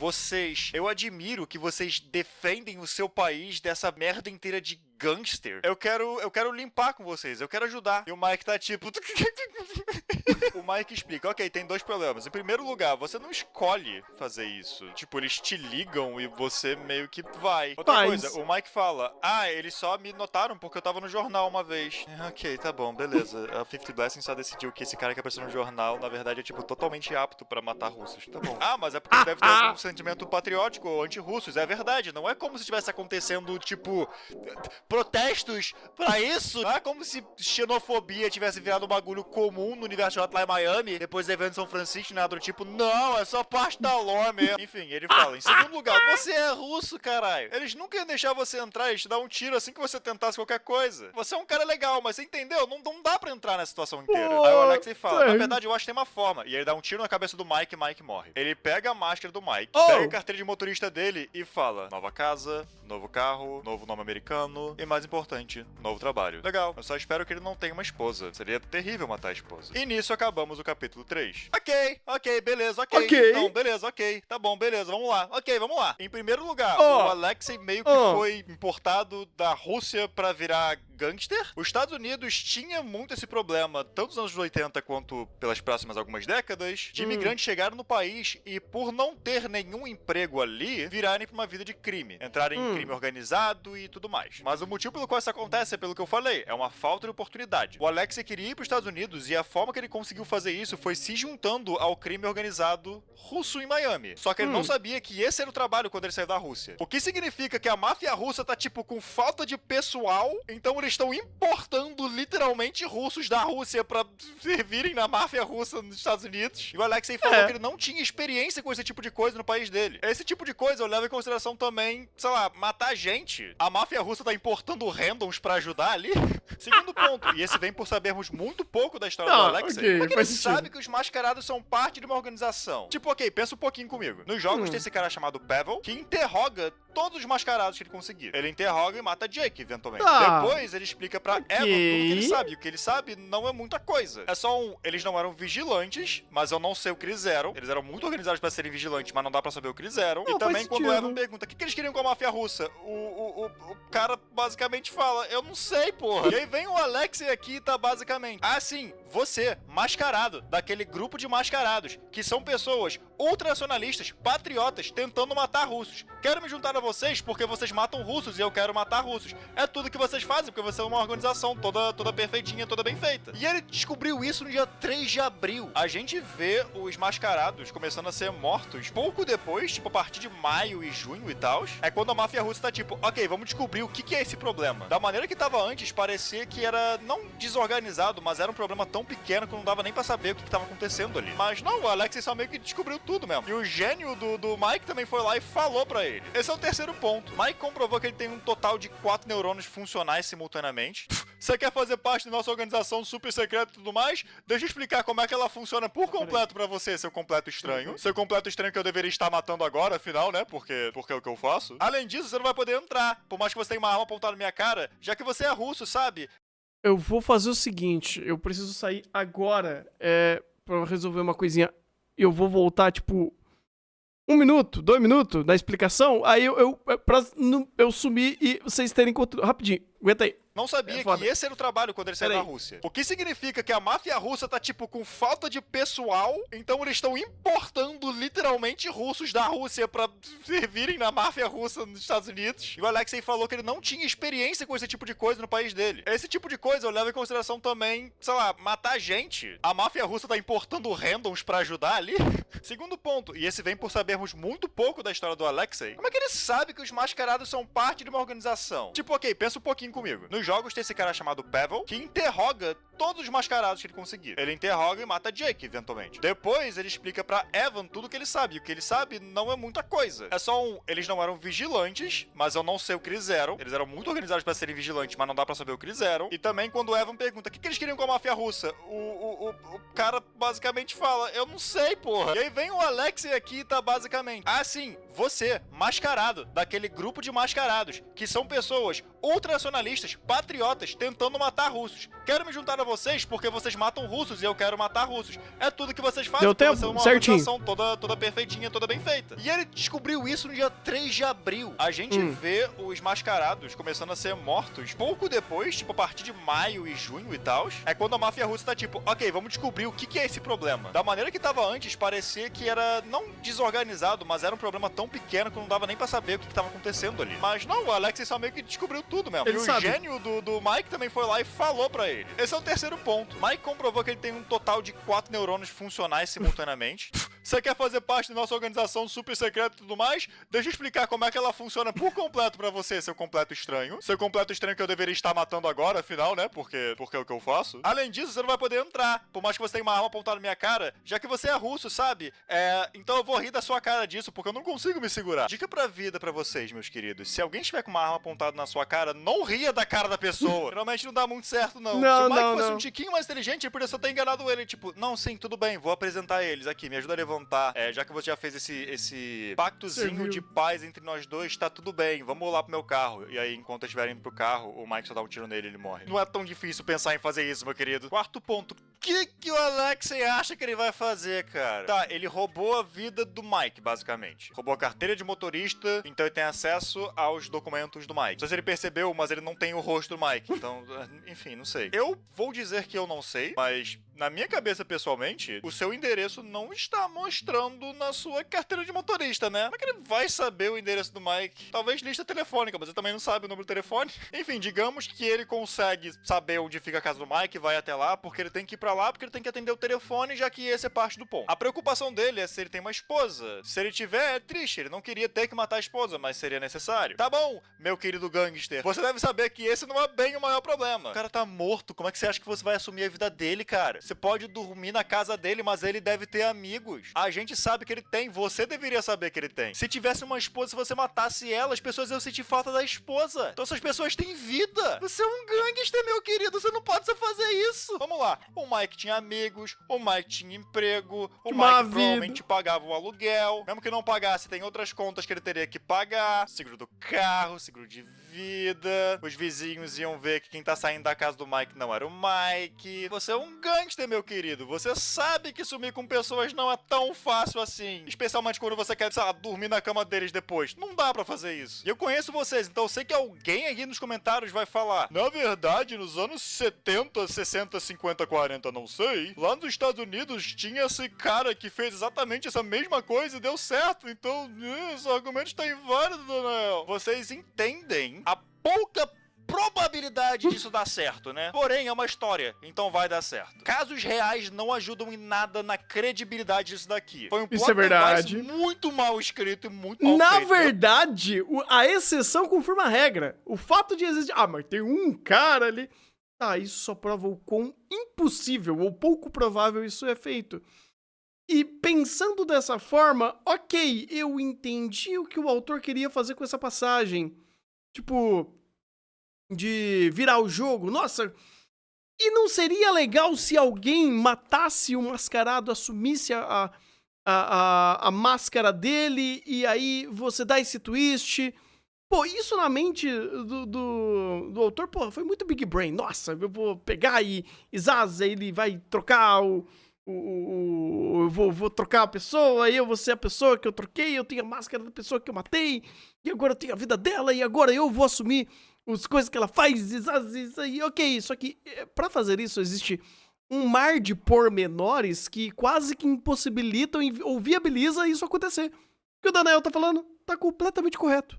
Eu admiro que vocês defendem o seu país dessa merda inteira de gangster. Eu quero limpar com vocês, eu quero ajudar. E o Mike tá tipo... O Mike explica, ok, tem 2 problemas. Em primeiro lugar, você não escolhe fazer isso. Tipo, eles te ligam e você meio que vai. Outra coisa, o Mike fala, eles só me notaram porque eu tava no jornal uma vez. Ok, tá bom, beleza. A 50 Blessings só decidiu que esse cara que apareceu no jornal, na verdade, é tipo totalmente apto pra matar russos. Tá bom. Mas é porque deve ter algum sentimento patriótico ou anti-russos. É verdade, não é como se estivesse acontecendo, tipo... protestos pra isso. Não é como se xenofobia tivesse virado um bagulho comum no universo de Hotline Miami, depois do evento em São Francisco, nada do tipo, não, é só parte da lore mesmo. Enfim, ele fala, em segundo lugar, você é russo, caralho. Eles nunca iam deixar você entrar e te dar um tiro assim que você tentasse qualquer coisa. Você é um cara legal, mas você entendeu? Não dá pra entrar nessa situação inteira. Aí o Alexei fala, na verdade eu acho que tem uma forma. E ele dá um tiro na cabeça do Mike e Mike morre. Ele pega a máscara do Mike, pega a carteira de motorista dele e fala, nova casa, novo carro, novo nome americano e mais importante, novo trabalho. Legal, eu só espero que ele não tenha uma esposa. Seria terrível matar a esposa. E nisso acaba acabamos o capítulo 3. Ok, beleza, ok. Então, beleza, ok. Tá bom, beleza, vamos lá. Ok, vamos lá. Em primeiro lugar, o Alexei meio que foi importado da Rússia pra virar gangster. Os Estados Unidos tinha muito esse problema, tanto nos anos 80 quanto pelas próximas algumas décadas, de imigrantes chegaram no país e, por não ter nenhum emprego ali, virarem pra uma vida de crime. Entrarem em crime organizado e tudo mais. Mas o motivo pelo qual isso acontece é pelo que eu falei, é uma falta de oportunidade. O Alexei queria ir pros Estados Unidos e a forma que ele conseguiu fazer isso foi se juntando ao crime organizado russo em Miami. Só que ele não sabia que esse era o trabalho quando ele saiu da Rússia. O que significa que a máfia russa tá, tipo, com falta de pessoal, então eles estão importando literalmente russos da Rússia pra servirem na máfia russa nos Estados Unidos. E o Alexei falou que ele não tinha experiência com esse tipo de coisa no país dele. Esse tipo de coisa eu levo em consideração também, sei lá, matar gente. A máfia russa tá importando randoms pra ajudar ali. Segundo ponto, e esse vem por sabermos muito pouco da história do Alexei, porque ele sabe que os mascarados são parte de uma organização. Tipo, ok, pensa um pouquinho comigo. Nos jogos tem esse cara chamado Pavel, que interroga todos os mascarados que ele conseguir. Ele interroga e mata Jake, eventualmente. Depois ele explica pra Evan tudo que ele sabe. O que ele sabe não é muita coisa. É só eles não eram vigilantes, mas eu não sei o que eles eram. Eles eram muito organizados pra serem vigilantes, mas não dá pra saber o que eles eram. E também quando o Evan pergunta o que eles queriam com a máfia russa, o cara basicamente fala, eu não sei, porra. E aí vem o Alexei aqui e tá basicamente, sim, você, mascarado, daquele grupo de mascarados, que são pessoas ultranacionalistas, patriotas, tentando matar russos. Quero me juntar a vocês porque vocês matam russos e eu quero matar russos. É tudo que vocês fazem, porque você é uma organização toda perfeitinha, toda bem feita. E ele descobriu isso no dia 3 de abril. A gente vê os mascarados começando a ser mortos pouco depois, tipo a partir de maio e junho e tal. É quando a máfia russa tá tipo, ok, vamos descobrir o que é esse problema. Da maneira que tava antes, parecia que era não desorganizado, mas era um problema tão pequeno que não dava nem pra saber o que tava acontecendo ali. Mas não, o Alexei só meio que descobriu tudo mesmo. E o gênio do Mike também foi lá e falou pra ele. Esse é o terceiro ponto. Mike comprovou que ele tem um total de 4 neurônios funcionais simultaneamente. Você quer fazer parte da nossa organização super secreta e tudo mais? Deixa eu explicar como é que ela funciona por completo pra você, seu completo estranho. Seu completo estranho que eu deveria estar matando agora, afinal, né? Porque é o que eu faço. Além disso, você não vai poder entrar, por mais que você tenha uma arma apontada na minha cara, já que você é russo, sabe? Eu vou fazer o seguinte, eu preciso sair agora, pra resolver uma coisinha. Eu vou voltar, tipo, 1 minuto, 2 minutos da explicação, aí eu sumir e vocês terem conteúdo. Rapidinho, aguenta aí. Não sabia que esse era o trabalho quando ele saiu da Rússia. O que significa que a máfia russa tá, tipo, com falta de pessoal, então eles estão importando literalmente russos da Rússia pra servirem na máfia russa nos Estados Unidos. E o Alexei falou que ele não tinha experiência com esse tipo de coisa no país dele. Esse tipo de coisa eu levo em consideração também, sei lá, matar gente. A máfia russa tá importando randoms pra ajudar ali. Segundo ponto, e esse vem por sabermos muito pouco da história do Alexei, como é que ele sabe que os mascarados são parte de uma organização? Tipo, ok, pensa um pouquinho comigo. Nos jogos tem esse cara chamado Pavel, que interroga todos os mascarados que ele conseguir. Ele interroga e mata Jake, eventualmente. Depois ele explica pra Evan tudo que ele sabe. E o que ele sabe não é muita coisa. É só eles não eram vigilantes, mas eu não sei o que eles eram. Eles eram muito organizados pra serem vigilantes, mas não dá pra saber o que eles eram. E também quando o Evan pergunta o que eles queriam com a máfia russa, o cara basicamente fala, eu não sei, porra. E aí vem o Alexei aqui e tá basicamente, sim, você, mascarado, daquele grupo de mascarados, que são pessoas ultranacionalistas, patriotas, tentando matar russos. Quero me juntar a vocês porque vocês matam russos e eu quero matar russos. É tudo que vocês fazem, porque você é uma organização toda perfeitinha, toda bem feita. E ele descobriu isso no dia 3 de abril. A gente vê os mascarados começando a ser mortos pouco depois, tipo a partir de maio e junho e tal. É quando a máfia russa tá tipo, ok, vamos descobrir o que é esse problema. Da maneira que tava antes, parecia que era não desorganizado, mas era um problema tão pequeno que não dava nem pra saber o que tava acontecendo ali. Mas não, o Alexei só meio que descobriu tudo mesmo. Ele sabe. O gênio do Mike também foi lá e falou pra ele. Esse é o terceiro ponto. Mike comprovou que ele tem um total de 4 neurônios funcionais simultaneamente. Você quer fazer parte da nossa organização super secreta e tudo mais? Deixa eu explicar como é que ela funciona por completo pra você, seu completo estranho. Seu completo estranho que eu deveria estar matando agora, afinal, né? Porque é o que eu faço. Além disso, você não vai poder entrar, por mais que você tenha uma arma apontada na minha cara, já que você é russo, sabe? Então eu vou rir da sua cara disso, porque eu não consigo me segurar. Dica pra vida pra vocês, meus queridos. Se alguém estiver com uma arma apontada na sua cara, não ria da cara da pessoa. Geralmente não dá muito certo, não. Se o Mike fosse um tiquinho mais inteligente, ele poderia só ter enganado ele. Tipo, não, sim, tudo bem, vou apresentar eles aqui, me ajuda a levantar. Já que você já fez esse pactozinho de paz entre nós dois, tá tudo bem, vamos lá pro meu carro. E aí, enquanto eles estiverem pro carro, o Mike só dá um tiro nele e ele morre. Não é tão difícil pensar em fazer isso, meu querido. Quarto ponto. que o Alexei acha que ele vai fazer, cara? Tá, ele roubou a vida do Mike, basicamente. Roubou a carteira de motorista, então ele tem acesso aos documentos do Mike. Não sei se ele percebeu, mas ele não tem o rosto do Mike. Então, enfim, não sei. Eu vou dizer que eu não sei, mas na minha cabeça, pessoalmente, o seu endereço não está mostrando na sua carteira de motorista, né? Como é que ele vai saber o endereço do Mike? Talvez lista telefônica, mas ele também não sabe o número do telefone. Enfim, digamos que ele consegue saber onde fica a casa do Mike, vai até lá, porque ele tem que ir pra lá, porque ele tem que atender o telefone, já que esse é parte do ponto. A preocupação dele é se ele tem uma esposa. Se ele tiver, é triste. Ele não queria ter que matar a esposa, mas seria necessário. Tá bom, meu querido gangster. Você deve saber que esse não é bem o maior problema. O cara tá morto. Como é que você acha que você vai assumir a vida dele, cara? Você pode dormir na casa dele, mas ele deve ter amigos. A gente sabe que ele tem. Você deveria saber que ele tem. Se tivesse uma esposa, se você matasse ela, as pessoas iam sentir falta da esposa. Então essas pessoas têm vida. Você é um gangster, meu querido. Você não pode só fazer isso. Vamos lá. O Mike tinha amigos. O Mike tinha emprego. O Mike provavelmente pagava o aluguel. Mesmo que não pagasse, tem outras contas que ele teria que pagar. Seguro do carro, seguro de vida. Os vizinhos iam ver que quem tá saindo da casa do Mike não era o Mike. Você é um gangster, meu querido. Você sabe que sumir com pessoas não é tão fácil assim. Especialmente quando você quer, sei lá, dormir na cama deles depois. Não dá pra fazer isso. E eu conheço vocês, então eu sei que alguém aqui nos comentários vai falar: na verdade, nos anos 70, 60, 50, 40, não sei, lá nos Estados Unidos tinha esse cara que fez exatamente essa mesma coisa e deu certo. Então, esse argumento está inválido, Daniel. Vocês entendem a pouca probabilidade disso dar certo, né? Porém, é uma história, então vai dar certo. Casos reais não ajudam em nada na credibilidade disso daqui. Foi um plot device muito mal escrito e muito mal feito. Na verdade, a exceção confirma a regra. O fato de existir... mas tem um cara ali... isso só prova o quão impossível ou pouco provável isso é feito. E pensando dessa forma, ok, eu entendi o que o autor queria fazer com essa passagem. Tipo... de virar o jogo, nossa, e não seria legal se alguém matasse o mascarado, assumisse a máscara dele, e aí você dá esse twist. Pô, isso na mente do autor, pô, foi muito big brain. Nossa, eu vou pegar e Zaza, ele vai trocar eu vou trocar a pessoa, eu vou ser a pessoa que eu troquei, eu tenho a máscara da pessoa que eu matei, e agora eu tenho a vida dela, e agora eu vou assumir as coisas que ela faz, isso aí, ok. Só que pra fazer isso existe um mar de pormenores que quase que impossibilitam ou viabiliza isso acontecer. O que o Daniel tá falando tá completamente correto.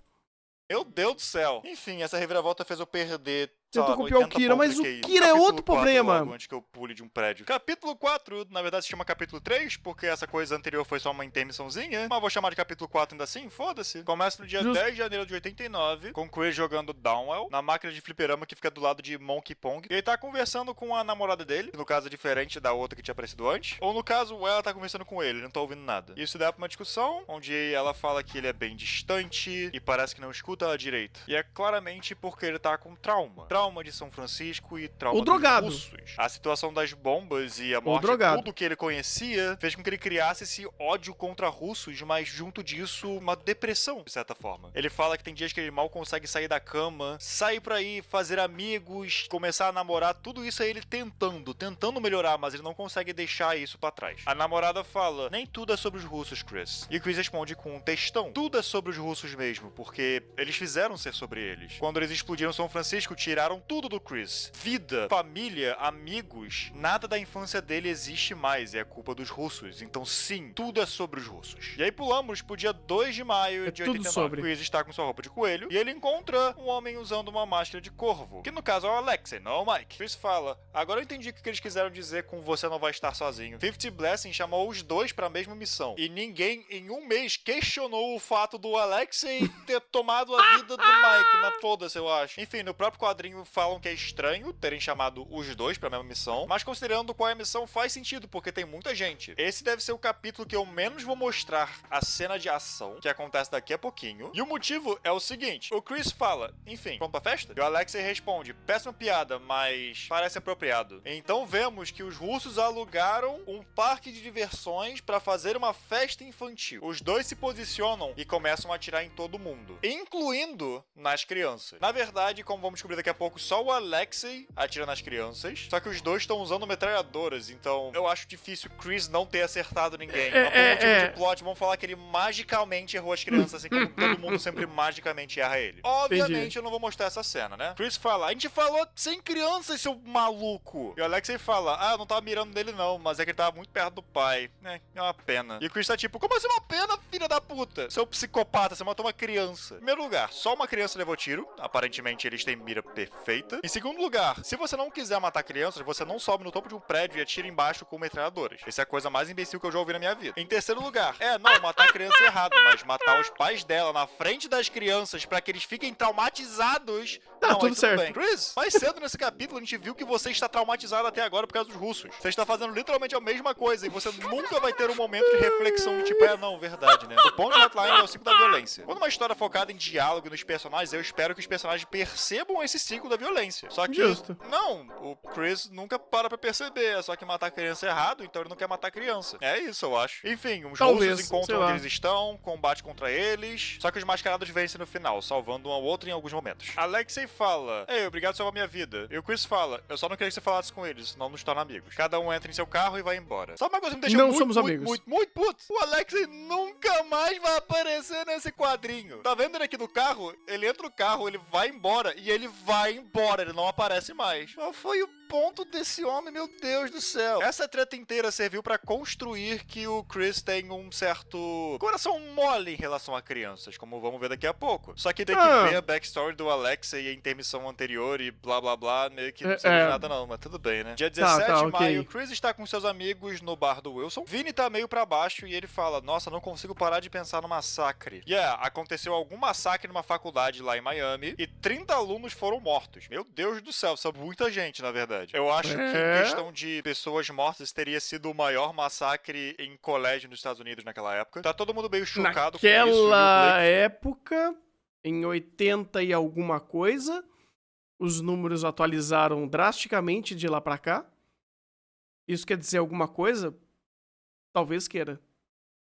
Meu Deus do céu. Enfim, essa reviravolta fez eu perder... Tentou copiar o Kira, mas o Kira é outro problema. Antes que eu pule de um prédio. Capítulo 4, na verdade se chama capítulo 3, porque essa coisa anterior foi só uma intermissãozinha. Mas vou chamar de capítulo 4 ainda assim, foda-se. Começa no dia 10 de janeiro de 89, com o Chris jogando Downwell, na máquina de fliperama que fica do lado de Monkey Pong. E ele tá conversando com a namorada dele, que no caso é diferente da outra que tinha aparecido antes. Ou no caso, ela tá conversando com ele não tá ouvindo nada. Isso dá pra uma discussão, onde ela fala que ele é bem distante e parece que não escuta ela direito. E é claramente porque ele tá com trauma. Trauma de São Francisco e trauma dos russos. A situação das bombas e a morte de tudo que ele conhecia fez com que ele criasse esse ódio contra russos, mas junto disso, uma depressão, de certa forma. Ele fala que tem dias que ele mal consegue sair da cama, sair pra ir, fazer amigos, começar a namorar, tudo isso é ele tentando melhorar, mas ele não consegue deixar isso pra trás. A namorada fala: nem tudo é sobre os russos, Chris. E o Chris responde com um textão: tudo é sobre os russos mesmo, porque eles fizeram ser sobre eles. Quando eles explodiram São Francisco, tiraram tudo do Chris. Vida, família, amigos, nada da infância dele existe mais, é a culpa dos russos. Então sim, tudo é sobre os russos. E aí pulamos pro dia 2 de maio de 89. O Chris está com sua roupa de coelho e ele encontra um homem usando uma máscara de corvo, que no caso é o Alexei, não é o Mike. Chris fala: agora eu entendi o que eles quiseram dizer com você não vai estar sozinho. 50 Blessing chamou os dois pra mesma missão. E ninguém em um mês questionou o fato do Alexei ter tomado a vida do Mike na foda-se, eu acho. Enfim, no próprio quadrinho falam que é estranho terem chamado os dois pra mesma missão, mas considerando qual é a missão faz sentido, porque tem muita gente. Esse deve ser o capítulo que eu menos vou mostrar a cena de ação, que acontece daqui a pouquinho. E o motivo é o seguinte: o Chris fala, enfim, pronto pra festa? E o Alexei responde: péssima piada, mas parece apropriado. Então vemos que os russos alugaram um parque de diversões pra fazer uma festa infantil. Os dois se posicionam e começam a atirar em todo mundo, incluindo nas crianças. Na verdade, como vamos descobrir daqui a pouco, pouco só o Alexei atira nas crianças, só que os dois estão usando metralhadoras, então eu acho difícil o Chris não ter acertado ninguém. Por motivo de plot, vamos falar que ele magicamente errou as crianças, assim como todo mundo sempre magicamente erra ele. Obviamente eu não vou mostrar essa cena, né? Chris fala, a gente falou sem crianças, seu maluco. E o Alexei fala, eu não tava mirando nele não, mas é que ele tava muito perto do pai. É uma pena. E o Chris tá tipo, como assim uma pena, filha da puta? Seu psicopata, você matou uma criança. Em primeiro lugar, só uma criança levou tiro. Aparentemente eles têm mira perfeita. Em segundo lugar, se você não quiser matar crianças, você não sobe no topo de um prédio e atira embaixo com metralhadoras. Essa é a coisa mais imbecil que eu já ouvi na minha vida. Em terceiro lugar, não, matar a criança é errado, mas matar os pais dela na frente das crianças pra que eles fiquem traumatizados. Tá, tudo certo. Bem. Chris, mais cedo nesse capítulo a gente viu que você está traumatizado até agora por causa dos russos. Você está fazendo literalmente a mesma coisa e você nunca vai ter um momento de reflexão de tipo, não, verdade, né? O ponto de Hotline é o ciclo da violência. Quando uma história focada em diálogo e nos personagens, eu espero que os personagens percebam esse ciclo da violência. Só que, não, o Chris nunca para pra perceber, é só que matar a criança é errado, então ele não quer matar a criança. É isso, eu acho. Enfim, os russos encontram onde eles estão, combate contra eles, só que os mascarados vencem no final, salvando um ao outro em alguns momentos. Alexei fala, ei, obrigado por salvar minha vida. E o Chris fala, eu só não queria que você falasse com eles, senão nos torna amigos. Cada um entra em seu carro e vai embora. Sabe uma coisa que me deixa muito puto? O Alexei nunca mais vai aparecer nesse quadrinho. Tá vendo ele aqui no carro? Ele entra no carro, ele vai embora e ele vai embora, ele não aparece mais. Qual foi o ponto desse homem, meu Deus do céu? Essa treta inteira serviu pra construir que o Chris tem um certo coração mole em relação a crianças, como vamos ver daqui a pouco. Só que tem que ver a backstory do Alexei em intermissão anterior e blá blá blá, meio que não serve de nada não, mas tudo bem, né? Dia 17 de maio, Chris está com seus amigos no bar do Wilson. Vinny tá meio pra baixo e ele fala, nossa, não consigo parar de pensar no massacre. Aconteceu algum massacre numa faculdade lá em Miami e 30 alunos foram mortos. Meu Deus do céu, são muita gente, na verdade. Eu acho que em questão de pessoas mortas teria sido o maior massacre em colégio nos Estados Unidos naquela época. Tá todo mundo meio chocado com isso. Naquela época, em 80 e alguma coisa, os números atualizaram drasticamente de lá pra cá. Isso quer dizer alguma coisa? Talvez queira.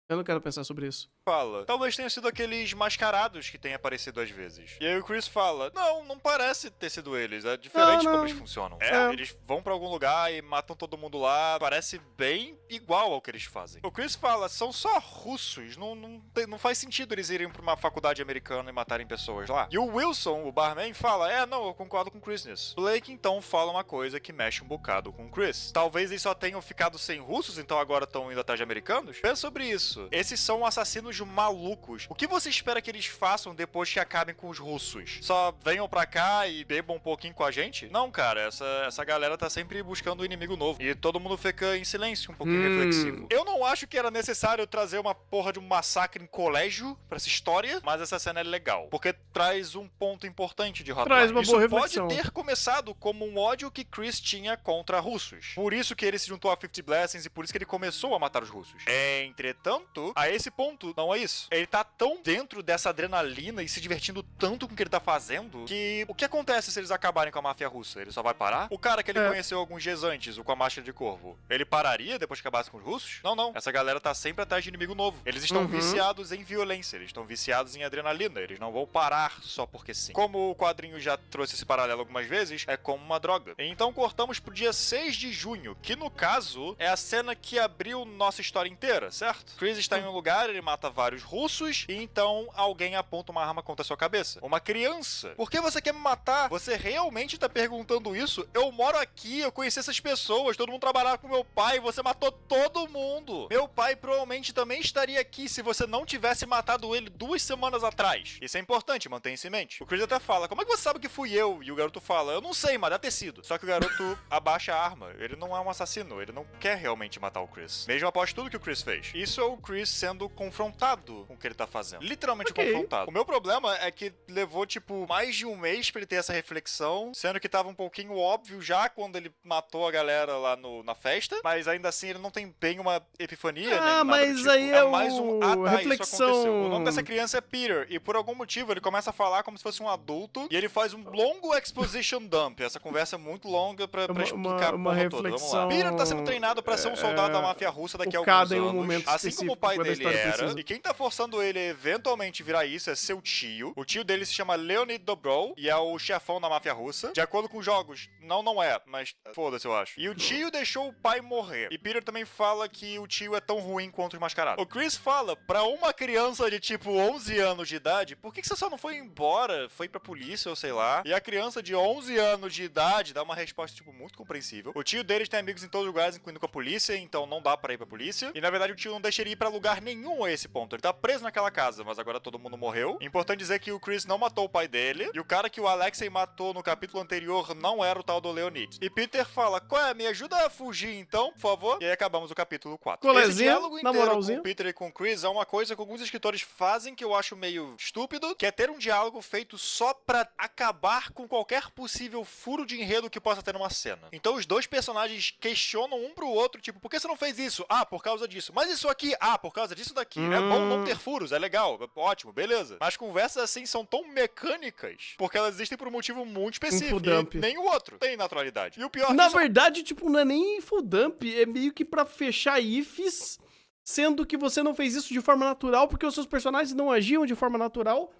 Eu não quero pensar sobre isso. Fala, talvez tenha sido aqueles mascarados que têm aparecido às vezes. E aí o Chris fala, não parece ter sido eles, é diferente como eles funcionam. Eles vão pra algum lugar e matam todo mundo lá, parece bem igual ao que eles fazem. O Chris fala, são só russos, não faz sentido eles irem pra uma faculdade americana e matarem pessoas lá. E o Wilson, o barman, fala, não, eu concordo com o Chris nisso. Blake então fala uma coisa que mexe um bocado com o Chris. Talvez eles só tenham ficado sem russos, então agora estão indo atrás de americanos? Pensa sobre isso. Esses são assassinos malucos. O que você espera que eles façam depois que acabem com os russos? Só venham pra cá e bebam um pouquinho com a gente? Não, cara, essa galera tá sempre buscando um inimigo novo. E todo mundo fica em silêncio, um pouquinho reflexivo. Eu não acho que era necessário trazer uma porra de um massacre em colégio pra essa história, mas essa cena é legal. Porque traz um ponto importante de Hotline. Traz uma boa reflexão. Pode ter começado como um ódio que Chris tinha contra russos. Por isso que ele se juntou a 50 Blessings e por isso que ele começou a matar os russos. Entretanto, a esse ponto, não é isso. Ele tá tão dentro dessa adrenalina e se divertindo tanto com o que ele tá fazendo que o que acontece se eles acabarem com a máfia russa? Ele só vai parar? O cara que ele conheceu alguns dias antes, o com a máscara de corvo, ele pararia depois que acabasse com os russos? Não. Essa galera tá sempre atrás de inimigo novo. Eles estão viciados em violência, eles estão viciados em adrenalina, eles não vão parar só porque sim. Como o quadrinho já trouxe esse paralelo algumas vezes, é como uma droga. Então cortamos pro dia 6 de junho, que no caso é a cena que abriu nossa história inteira, certo? Chris está em um lugar, ele mata vários russos e então alguém aponta uma arma contra a sua cabeça. Uma criança. Por que você quer me matar? Você realmente tá perguntando isso? Eu moro aqui, eu conheci essas pessoas, todo mundo trabalhava com meu pai, você matou todo mundo. Meu pai provavelmente também estaria aqui se você não tivesse matado ele 2 semanas atrás. Isso é importante, mantenha isso em mente. O Chris até fala, como é que você sabe que fui eu? E o garoto fala, eu não sei, mas deve ter sido. Só que o garoto abaixa a arma. Ele não é um assassino, ele não quer realmente matar o Chris. Mesmo após tudo que o Chris fez. Isso é o Chris sendo confrontado com o que ele tá fazendo. Literalmente confrontado. O meu problema é que levou, mais de um mês pra ele ter essa reflexão, sendo que tava um pouquinho óbvio já quando ele matou a galera lá na festa, mas ainda assim ele não tem bem uma epifania, né? Nada mas do tipo. aí é mais um, reflexão. Isso aconteceu. O nome dessa criança é Peter, e por algum motivo ele começa a falar como se fosse um adulto, e ele faz um longo exposition dump. Essa conversa é muito longa pra explicar uma reflexão. Vamos lá. Peter tá sendo treinado pra ser um soldado da máfia russa daqui a alguns anos, em um momento assim como o pai dele era, e quem tá forçando ele a eventualmente virar isso é seu tio. O tio dele se chama Leonid Dobrov e é o chefão da máfia russa. De acordo com os jogos, não é, mas foda-se, eu acho. E o tio deixou o pai morrer. E Peter também fala que o tio é tão ruim quanto os mascarados. O Chris fala, pra uma criança de tipo 11 anos de idade, por que você só não foi embora? Foi pra polícia ou sei lá? E a criança de 11 anos de idade dá uma resposta tipo muito compreensível. O tio deles tem amigos em todos os lugares, incluindo com a polícia, então não dá pra ir pra polícia. E na verdade o tio não deixa ele ir pra lugar nenhum a esse ponto. Ele tá preso naquela casa, mas agora todo mundo morreu. Importante dizer que o Chris não matou o pai dele. E o cara que o Alexei matou no capítulo anterior não era o tal do Leonid. E Peter fala, qual é? Me ajuda a fugir então, por favor. E aí acabamos o capítulo 4. Colezinha, esse diálogo inteiro com o Peter e com o Chris é uma coisa que alguns escritores fazem que eu acho meio estúpido, que é ter um diálogo feito só pra acabar com qualquer possível furo de enredo que possa ter numa cena. Então os dois personagens questionam um pro outro, tipo, por que você não fez isso? Ah, por causa disso. Mas isso aqui? Ah, por causa disso daqui. É bom não ter furos, é legal, ótimo, beleza. Mas conversas assim são tão mecânicas, porque elas existem por um motivo muito específico. E nem o outro tem naturalidade. E o pior na verdade, tipo, não é nem infodump, é meio que pra fechar ifs, sendo que você não fez isso de forma natural, porque os seus personagens não agiam de forma natural,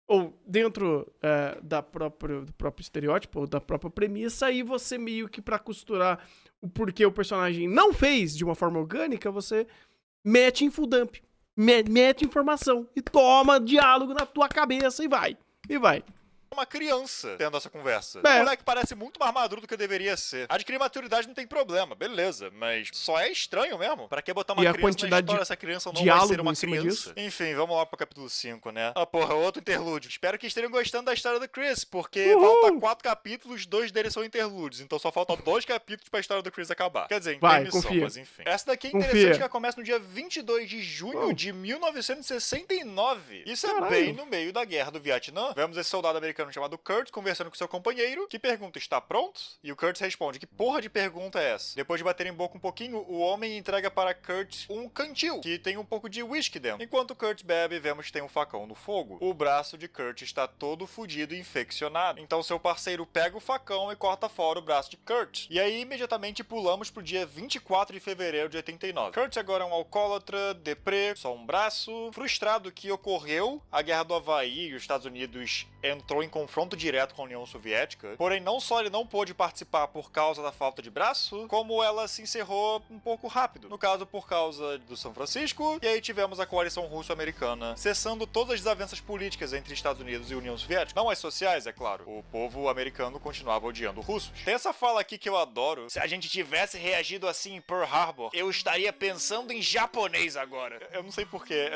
ou dentro do próprio estereótipo, ou da própria premissa, e você meio que pra costurar o porquê o personagem não fez de uma forma orgânica, você mete infodump, mete informação, e toma diálogo na tua cabeça, e vai. Uma criança tendo essa conversa. O moleque parece muito mais maduro do que deveria ser. Adquirir maturidade não tem problema, beleza, mas só é estranho mesmo. Pra que botar uma criança na história? Essa criança não vai ser uma criança. Enfim, vamos lá pro capítulo 5, né? Ah, porra, outro interlúdio. Espero que estejam gostando da história do Chris, porque falta 4 capítulos, 2 deles são interlúdios, então só faltam 2 capítulos pra história do Chris acabar. Quer dizer, intermissão, mas enfim. Essa daqui é interessante, que ela começa no dia 22 de junho de 1969. Isso é bem no meio da guerra do Vietnã. Vemos esse soldado americano chamado Kurt conversando com seu companheiro, que pergunta, está pronto? E o Kurt responde, que porra de pergunta é essa? Depois de baterem boca um pouquinho, o homem entrega para Kurt um cantil, que tem um pouco de whisky dentro. Enquanto Kurt bebe, vemos que tem um facão no fogo. O braço de Kurt está todo fudido e infeccionado. Então seu parceiro pega o facão e corta fora o braço de Kurt. E aí, imediatamente, pulamos pro dia 24 de fevereiro de 89. Kurt agora é um alcoólatra, deprê, só um braço, frustrado que ocorreu a Guerra do Havaí e os Estados Unidos entrou em confronto direto com a União Soviética. Porém, não só ele não pôde participar por causa da falta de braço, como ela se encerrou um pouco rápido. No caso, por causa do São Francisco, e aí tivemos a coalição russo-americana cessando todas as desavenças políticas entre Estados Unidos e União Soviética. Não as sociais, é claro. O povo americano continuava odiando russos. Tem essa fala aqui que eu adoro. Se a gente tivesse reagido assim em Pearl Harbor, eu estaria pensando em japonês agora. Eu não sei porquê.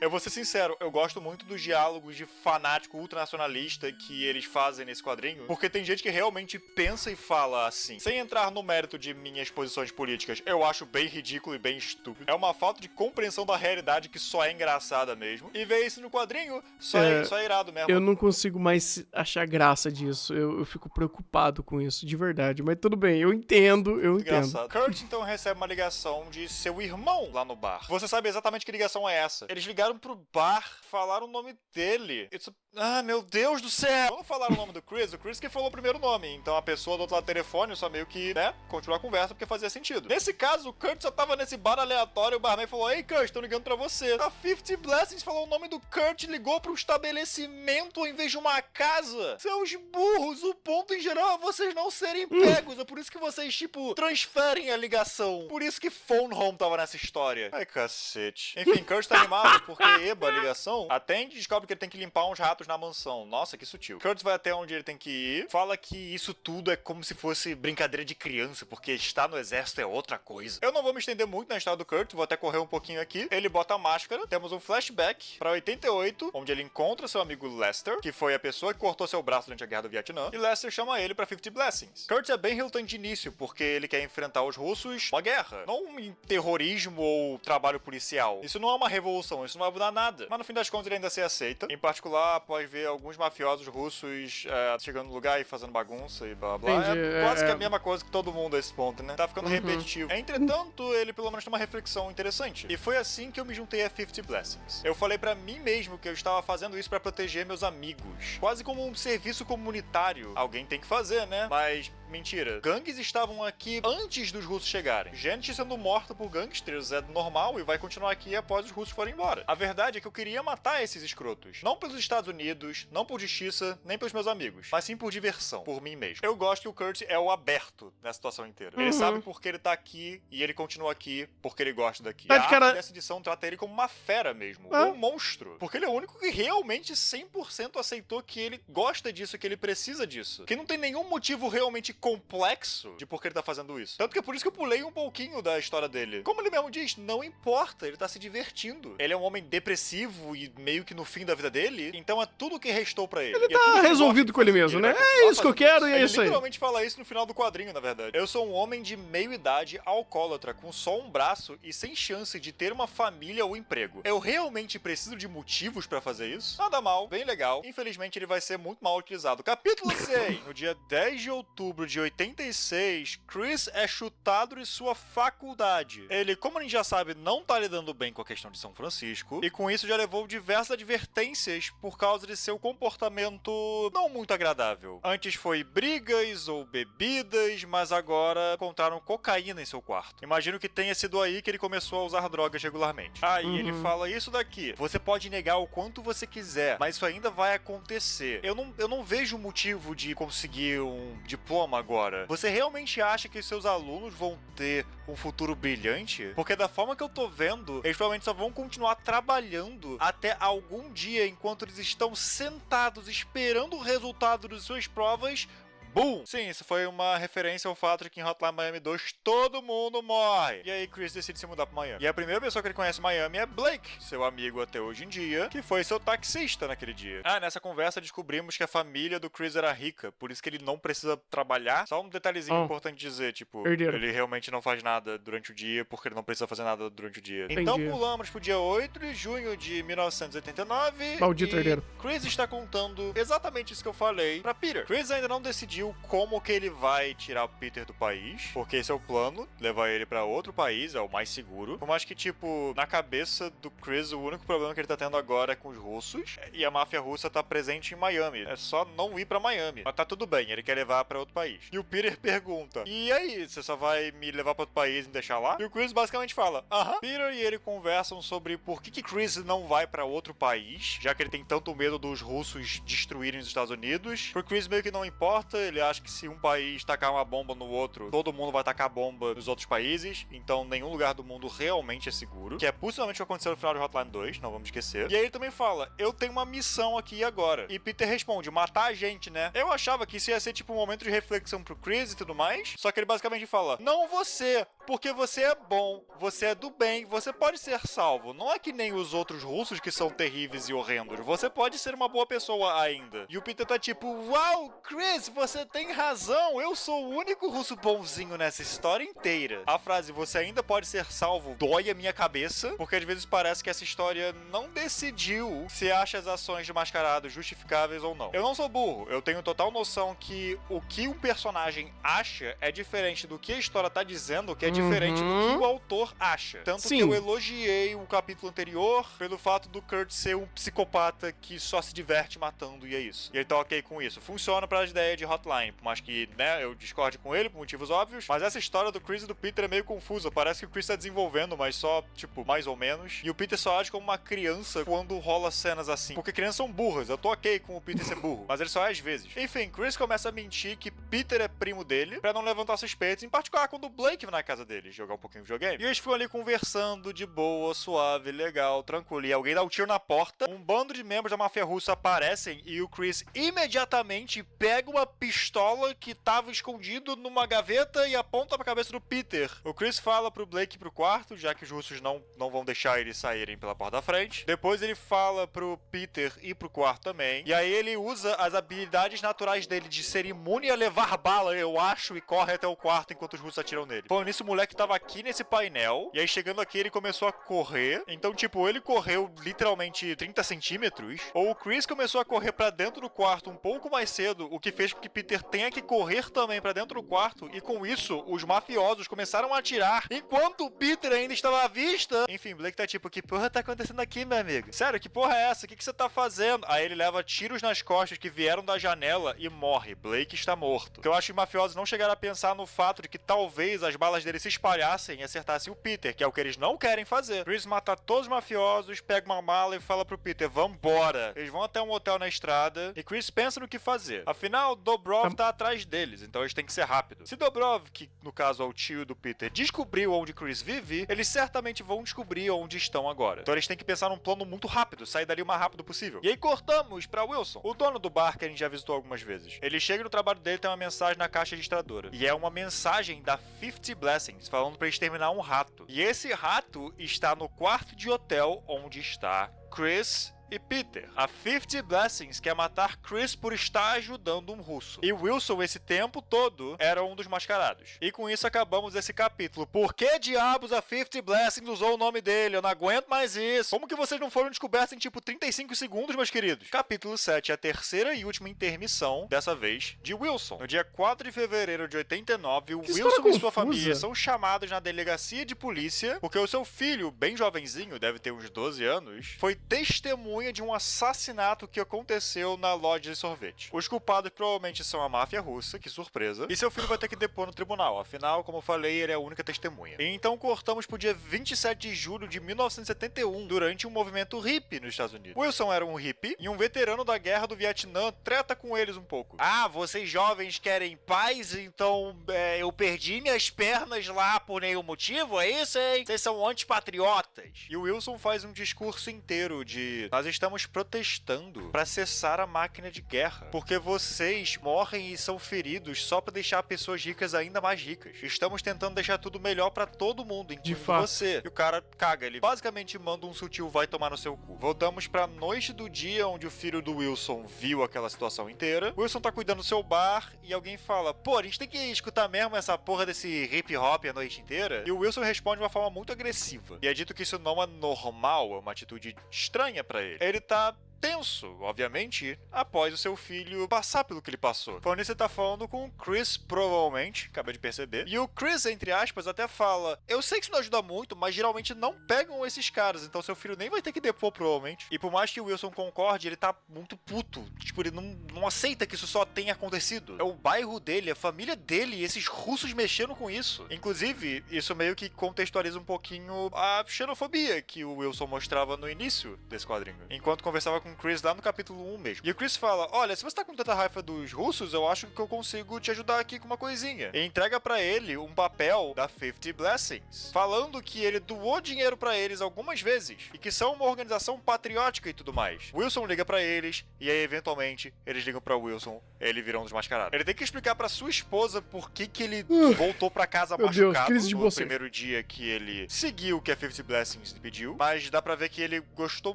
Eu vou ser sincero, eu gosto muito dos diálogos de fanático ultranacionalista que eles fazem nesse quadrinho, porque tem gente que realmente pensa e fala assim. Sem entrar no mérito de minhas posições políticas, eu acho bem ridículo e bem estúpido. É uma falta de compreensão da realidade que só é engraçada mesmo. E ver isso no quadrinho só é irado mesmo. Eu não consigo mais achar graça disso. Eu fico preocupado com isso, de verdade. Mas tudo bem, eu entendo. Engraçado. Kurt então recebe uma ligação de seu irmão lá no bar. Você sabe exatamente que ligação é essa. Eles ligaram pro bar, falaram o nome dele. Ah, meu Deus do céu! Vamos falar o nome do Chris? O Chris que falou o primeiro nome. Então a pessoa do outro lado do telefone só meio que, continuar a conversa porque fazia sentido. Nesse caso, o Kurt só tava nesse bar aleatório e o barman falou, ei, Kurt, tô ligando pra você. A 50 Blessings falou o nome do Kurt e ligou pro estabelecimento em vez de uma casa. Seus burros, o ponto em geral é vocês não serem pegos. É por isso que vocês, transferem a ligação. Por isso que Phone Home tava nessa história. Ai, cacete. Enfim, Kurt tá animado porque a ligação, atende e descobre que ele tem que limpar uns ratos na mansão. Nossa, que sutil. Kurt vai até onde ele tem que ir, fala que isso tudo é como se fosse brincadeira de criança, porque estar no exército é outra coisa. Eu não vou me estender muito na história do Kurt, vou até correr um pouquinho aqui. Ele bota a máscara, temos um flashback pra 88, onde ele encontra seu amigo Lester, que foi a pessoa que cortou seu braço durante a Guerra do Vietnã, e Lester chama ele pra 50 Blessings. Kurt é bem relutante de início, porque ele quer enfrentar os russos uma guerra, não em terrorismo ou trabalho policial. Isso não é uma revolução, isso não vai mudar nada. Mas no fim das contas ele ainda se aceita, em particular após ver alguns mafiosos russos chegando no lugar e fazendo bagunça e blá blá. É quase que a mesma coisa que todo mundo a esse ponto, né? Tá ficando repetitivo. Entretanto, ele pelo menos tem uma reflexão interessante. E foi assim que eu me juntei a 50 Blessings. Eu falei pra mim mesmo que eu estava fazendo isso pra proteger meus amigos. Quase como um serviço comunitário. Alguém tem que fazer, né? Mas mentira. Gangues estavam aqui antes dos russos chegarem. Gente sendo morta por gangsters é normal e vai continuar aqui após os russos forem embora. A verdade é que eu queria matar esses escrotos. Não pelos Estados Unidos, não por justiça, nem pelos meus amigos, mas sim por diversão, por mim mesmo. Eu gosto que o Kurt é o aberto nessa situação inteira. Ele sabe por que ele tá aqui e ele continua aqui porque ele gosta daqui. A arte dessa edição trata ele como uma fera mesmo, um monstro. Porque ele é o único que realmente 100% aceitou que ele gosta disso, que ele precisa disso. Que não tem nenhum motivo realmente complexo de por que ele tá fazendo isso. Tanto que é por isso que eu pulei um pouquinho da história dele. Como ele mesmo diz, não importa, ele tá se divertindo. Ele é um homem depressivo e meio que no fim da vida dele, então é tudo que restou pra ele. Ele tá resolvido com ele mesmo, né? É isso que eu quero e é isso aí. Ele literalmente fala isso no final do quadrinho, na verdade. Eu sou um homem de meia-idade, alcoólatra, com só um braço e sem chance de ter uma família ou emprego. Eu realmente preciso de motivos pra fazer isso? Nada mal, bem legal. Infelizmente ele vai ser muito mal utilizado. Capítulo 6. No dia 10 de outubro de 86, Chris é chutado de sua faculdade. Ele, como a gente já sabe, não tá lidando bem com a questão de São Francisco, e com isso já levou diversas advertências por causa de seu comportamento não muito agradável. Antes foi brigas ou bebidas, mas agora encontraram cocaína em seu quarto. Imagino que tenha sido aí que ele começou a usar drogas regularmente. Aí ele fala isso daqui. Você pode negar o quanto você quiser, mas isso ainda vai acontecer. Eu não vejo motivo de conseguir um diploma agora. Você realmente acha que seus alunos vão ter um futuro brilhante? Porque da forma que eu tô vendo, eles provavelmente só vão continuar trabalhando até algum dia enquanto eles estão sentados esperando o resultado de suas provas. Boom! Sim, isso foi uma referência ao fato de que em Hotline Miami 2 todo mundo morre. E aí Chris decide se mudar pra Miami. E a primeira pessoa que ele conhece em Miami é Blake, seu amigo até hoje em dia, que foi seu taxista naquele dia. Nessa conversa descobrimos que a família do Chris era rica, por isso que ele não precisa trabalhar. Só um detalhezinho importante dizer, tipo, ele realmente não faz nada durante o dia porque ele não precisa fazer nada durante o dia. Então pulamos pro dia 8 de junho de 1989. Maldito herdeiro. Chris está contando exatamente isso que eu falei pra Peter. Chris ainda não decidiu como que ele vai tirar o Peter do país, porque esse é o plano, levar ele pra outro país, é o mais seguro. Por mais que, tipo, na cabeça do Chris, o único problema que ele tá tendo agora é com os russos, e a máfia russa tá presente em Miami. É só não ir pra Miami. Mas tá tudo bem, ele quer levar pra outro país. E o Peter pergunta, e aí, você só vai me levar pra outro país e me deixar lá? E o Chris basicamente fala, Peter e ele conversam sobre por que Chris não vai pra outro país, já que ele tem tanto medo dos russos destruírem os Estados Unidos. Pro Chris meio que não importa, ele acha que se um país tacar uma bomba no outro, todo mundo vai tacar bomba nos outros países, então nenhum lugar do mundo realmente é seguro, que é possivelmente o que aconteceu no final de Hotline 2, não vamos esquecer. E aí ele também fala, eu tenho uma missão aqui e agora. E Peter responde, matar a gente, né? Eu achava que isso ia ser tipo um momento de reflexão pro Chris e tudo mais, só que ele basicamente fala, não você, porque você é bom, você é do bem, você pode ser salvo. Não é que nem os outros russos que são terríveis e horrendos, você pode ser uma boa pessoa ainda. E o Peter tá tipo, uau, Chris, você tem razão, eu sou o único russo bonzinho nessa história inteira. A frase, você ainda pode ser salvo, dói a minha cabeça, porque às vezes parece que essa história não decidiu se acha as ações de Mascarado justificáveis ou não. Eu não sou burro, eu tenho total noção que o que um personagem acha é diferente do que a história tá dizendo, que é diferente do que o autor acha. Tanto que eu elogiei o capítulo anterior pelo fato do Kurt ser um psicopata que só se diverte matando e é isso. E ele tá ok com isso. Funciona para as ideias de Hotline, por mais que, né, eu discorde com ele por motivos óbvios, mas essa história do Chris e do Peter é meio confusa. Parece que o Chris tá desenvolvendo, mas só, tipo, mais ou menos. E o Peter só age como uma criança quando rola cenas assim. Porque crianças são burras, eu tô ok com o Peter ser burro, mas ele só é às vezes. Enfim, Chris começa a mentir que Peter é primo dele, pra não levantar suspeitas, em particular quando o Blake vai na casa dele jogar um pouquinho de videogame. E eles ficam ali conversando de boa, suave, legal, tranquilo. E alguém dá um tiro na porta, um bando de membros da máfia russa aparecem e o Chris imediatamente pega uma pistola que tava escondido numa gaveta e aponta pra cabeça do Peter. O Chris fala pro Blake ir pro quarto, já que os russos não vão deixar eles saírem pela porta da frente. Depois ele fala pro Peter ir pro quarto também. E aí ele usa as habilidades naturais dele de ser imune a levar bala, eu acho, e corre até o quarto enquanto os russos atiram nele. Falando nisso, moleque tava aqui nesse painel, e aí chegando aqui ele começou a correr. Então, tipo, ele correu literalmente 30 centímetros, ou o Chris começou a correr pra dentro do quarto um pouco mais cedo, o que fez com que Peter tenha que correr também pra dentro do quarto, e com isso, os mafiosos começaram a atirar, enquanto o Peter ainda estava à vista. Enfim, Blake tá tipo, que porra tá acontecendo aqui, meu amigo? Sério, que porra é essa? O que você tá fazendo? Aí ele leva tiros nas costas que vieram da janela e morre. Blake está morto. Então eu acho que os mafiosos não chegaram a pensar no fato de que talvez as balas dele se espalhassem e acertassem o Peter, que é o que eles não querem fazer. Chris mata todos os mafiosos, pega uma mala e fala pro Peter, vambora. Eles vão até um hotel na estrada e Chris pensa no que fazer. Afinal, Dobrov tá atrás deles, então eles têm que ser rápidos. Se Dobrov, que no caso é o tio do Peter, descobriu onde Chris vive, eles certamente vão descobrir onde estão agora. Então eles têm que pensar num plano muito rápido, sair dali o mais rápido possível. E aí cortamos pra Wilson, o dono do bar que a gente já visitou algumas vezes. Ele chega no trabalho dele e tem uma mensagem na caixa registradora. E é uma mensagem da 50 Blessings, falando pra exterminar um rato. E esse rato está no quarto de hotel onde está Chris e Peter. A 50 Blessings quer matar Chris por estar ajudando um russo. E Wilson, esse tempo todo, era um dos mascarados. E com isso acabamos esse capítulo. Por que diabos a 50 Blessings usou o nome dele? Eu não aguento mais isso. Como que vocês não foram descobertos em tipo 35 segundos, meus queridos? Capítulo 7, a terceira e última intermissão, dessa vez, de Wilson. No dia 4 de fevereiro de 89, Wilson e sua família são chamados na delegacia de polícia porque o seu filho, bem jovenzinho, deve ter uns 12 anos, foi testemunha de um assassinato que aconteceu na loja de sorvete. Os culpados provavelmente são a máfia russa, que surpresa, e seu filho vai ter que depor no tribunal, afinal, como eu falei, ele é a única testemunha. E então cortamos pro dia 27 de julho de 1971, durante um movimento hippie nos Estados Unidos. Wilson era um hippie e um veterano da guerra do Vietnã treta com eles um pouco. Ah, vocês jovens querem paz, então eu perdi minhas pernas lá por nenhum motivo, é isso, hein? Vocês são antipatriotas. E o Wilson faz um discurso inteiro de nós estamos protestando para cessar a máquina de guerra, porque vocês morrem e são feridos só para deixar pessoas ricas ainda mais ricas. Estamos tentando deixar tudo melhor para todo mundo, incluindo você. E o cara caga, ele basicamente manda um sutil vai tomar no seu cu. Voltamos pra noite do dia onde o filho do Wilson viu aquela situação inteira. O Wilson tá cuidando do seu bar e alguém fala, pô, a gente tem que escutar mesmo essa porra desse hip hop a noite inteira? E o Wilson responde de uma forma muito agressiva. E é dito que isso não é normal, é uma atitude estranha pra ele. Ele tá tenso, obviamente, após o seu filho passar pelo que ele passou. Falando isso, você tá falando com o Chris, provavelmente, acabei de perceber. E o Chris, entre aspas, até fala, eu sei que isso não ajuda muito, mas geralmente não pegam esses caras, então seu filho nem vai ter que depor, provavelmente. E por mais que o Wilson concorde, ele tá muito puto. Tipo, ele não aceita que isso só tenha acontecido. É o bairro dele, a família dele, e esses russos mexendo com isso. Inclusive, isso meio que contextualiza um pouquinho a xenofobia que o Wilson mostrava no início desse quadrinho. Enquanto conversava com o Chris lá no capítulo 1 mesmo. E o Chris fala, olha, se você tá com tanta raiva dos russos, eu acho que eu consigo te ajudar aqui com uma coisinha. E entrega pra ele um papel da 50 Blessings, falando que ele doou dinheiro pra eles algumas vezes, e que são uma organização patriótica e tudo mais. Wilson liga pra eles, e aí eventualmente eles ligam pra Wilson, ele vira um dos mascarados. Ele tem que explicar pra sua esposa por que ele voltou pra casa machucado no primeiro dia que ele seguiu o que a 50 Blessings pediu, mas dá pra ver que ele gostou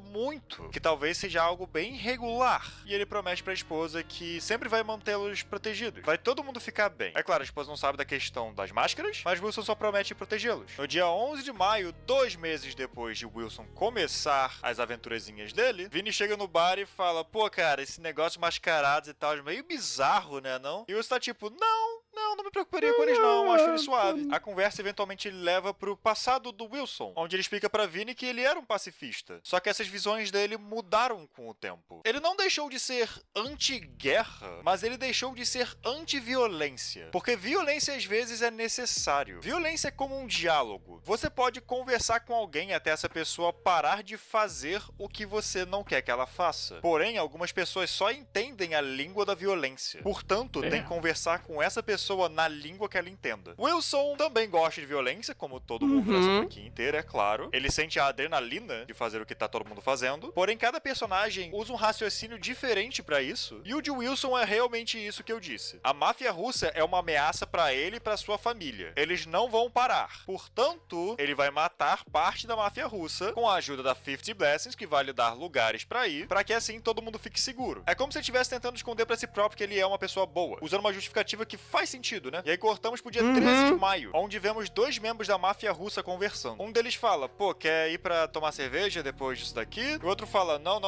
muito, que talvez seja algo bem regular. E ele promete pra esposa que sempre vai mantê-los protegidos. Vai todo mundo ficar bem. É claro, a esposa não sabe da questão das máscaras, mas Wilson só promete protegê-los. No dia 11 de maio, 2 meses depois de Wilson começar as aventurazinhas dele, Vinny chega no bar e fala, pô, cara, esse negócio de mascarados e tal é meio bizarro, né, não? E o Wilson tá tipo, não me preocuparia com eles não, acho ele suave. A conversa eventualmente leva pro passado do Wilson, onde ele explica pra Vinny que ele era um pacifista. Só que essas visões dele mudaram com o tempo. Ele não deixou de ser anti-guerra, mas ele deixou de ser anti-violência. Porque violência às vezes é necessário. Violência é como um diálogo. Você pode conversar com alguém até essa pessoa parar de fazer o que você não quer que ela faça. Porém, algumas pessoas só entendem a língua da violência. Portanto, tem que conversar com essa pessoa na língua que ela entenda. Wilson também gosta de violência, como todo mundo nessa franquia inteira, é claro. Ele sente a adrenalina de fazer o que tá todo mundo fazendo. Porém, cada personagem usa um raciocínio diferente pra isso. E o de Wilson é realmente isso que eu disse. A máfia russa é uma ameaça pra ele e pra sua família. Eles não vão parar. Portanto, ele vai matar parte da máfia russa com a ajuda da 50 Blessings, que vai lhe dar lugares pra ir, pra que assim todo mundo fique seguro. É como se ele estivesse tentando esconder pra si próprio que ele é uma pessoa boa, usando uma justificativa que faz sentido. sentido, né? E aí cortamos pro dia 13 de maio, onde vemos 2 membros da máfia russa conversando. Um deles fala, pô, quer ir pra tomar cerveja depois disso daqui? O outro fala, não,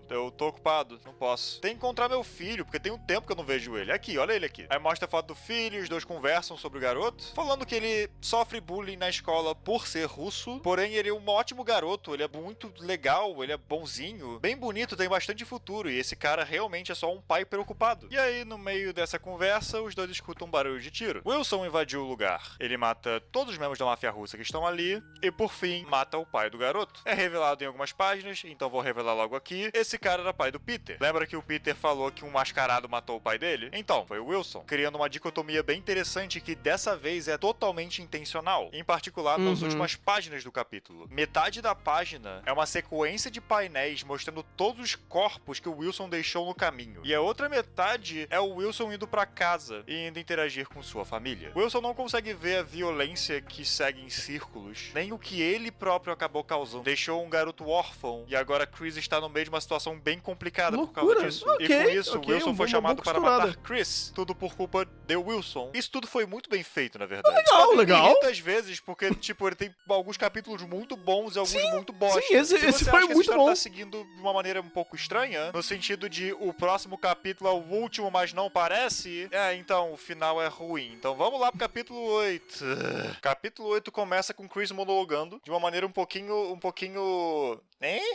eu tô ocupado, não posso. Tem que encontrar meu filho, porque tem um tempo que eu não vejo ele. Aqui, olha ele aqui. Aí mostra a foto do filho, os dois conversam sobre o garoto, falando que ele sofre bullying na escola por ser russo, porém ele é um ótimo garoto, ele é muito legal, ele é bonzinho, bem bonito, tem bastante futuro, e esse cara realmente é só um pai preocupado. E aí, no meio dessa conversa, os dois escutam um barulho de tiro. Wilson invadiu o lugar. Ele mata todos os membros da máfia russa que estão ali, e por fim, mata o pai do garoto. É revelado em algumas páginas, então vou revelar logo aqui. Esse cara era pai do Peter. Lembra que o Peter falou que um mascarado matou o pai dele? Então, foi o Wilson, criando uma dicotomia bem interessante que dessa vez é totalmente intencional, em particular nas últimas páginas do capítulo. Metade da página é uma sequência de painéis mostrando todos os corpos que o Wilson deixou no caminho, e a outra metade é o Wilson indo pra casa e indo interagir com sua família. Wilson não consegue ver a violência que segue em círculos, nem o que ele próprio acabou causando. Deixou um garoto órfão, e agora Chris está no meio de uma situação bem complicada por causa disso. E com isso, Wilson foi chamado para matar Chris. Tudo por culpa de Wilson. Isso tudo foi muito bem feito, na verdade. Legal. Muitas vezes, porque, tipo, ele tem alguns capítulos muito bons e alguns muito bostas. Sim, esse foi muito bom. Tá seguindo de uma maneira um pouco estranha, no sentido de o próximo capítulo é o último, mas não parece. Então, o final é ruim. Então vamos lá pro capítulo 8. Capítulo 8 começa com Chris monologando de uma maneira um pouquinho...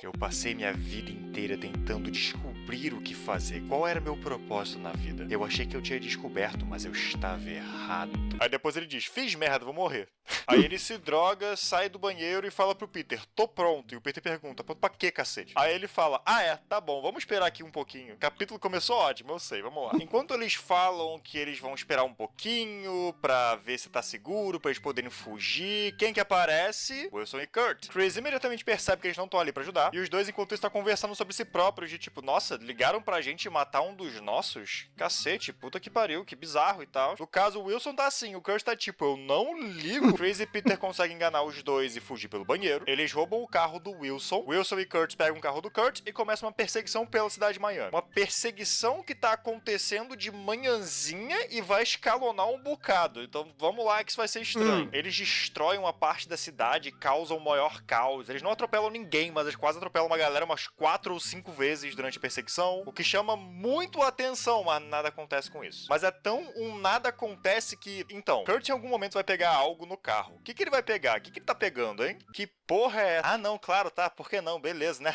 Eu passei minha vida inteira tentando descobrir o que fazer. Qual era meu propósito na vida? Eu achei que eu tinha descoberto, mas eu estava errado. Aí depois ele diz, fiz merda, vou morrer. Aí ele se droga, sai do banheiro e fala pro Peter, tô pronto. E o Peter pergunta, pronto pra quê, cacete? Aí ele fala, tá bom, vamos esperar aqui um pouquinho. O capítulo começou ótimo, eu sei, vamos lá. Enquanto eles falam que eles vão esperar um pouquinho pra ver se tá seguro, pra eles poderem fugir, quem que aparece? Wilson e Kurt. Chris imediatamente percebe que eles não estão ali pra ajudar, e os dois, enquanto isso, estão conversando sobre si próprios, de tipo, nossa, ligaram pra gente matar um dos nossos? Cacete, puta que pariu, que bizarro e tal. No caso, o Wilson tá assim, o Kurt tá tipo, eu não ligo. Chris e Peter conseguem enganar os dois e fugir pelo banheiro. Eles roubam o carro do Wilson. Wilson e Kurt pegam o carro do Kurt e começam uma perseguição pela cidade de Miami. Uma perseguição que tá acontecendo de manhãzinha e vai escalonar um bocado. Então vamos lá que isso vai ser estranho. Eles destroem uma parte da cidade e causam o maior caos. Eles não atropelam ninguém, mas eles quase atropelam uma galera umas 4 ou 5 vezes durante a perseguição, o que chama muito a atenção, mas nada acontece com isso. Mas é tão nada acontece que... Então, Kurt em algum momento vai pegar algo no carro. O que ele vai pegar? O que ele tá pegando, hein? Que porra é essa? Ah, não, claro, tá, por que não? Beleza, né?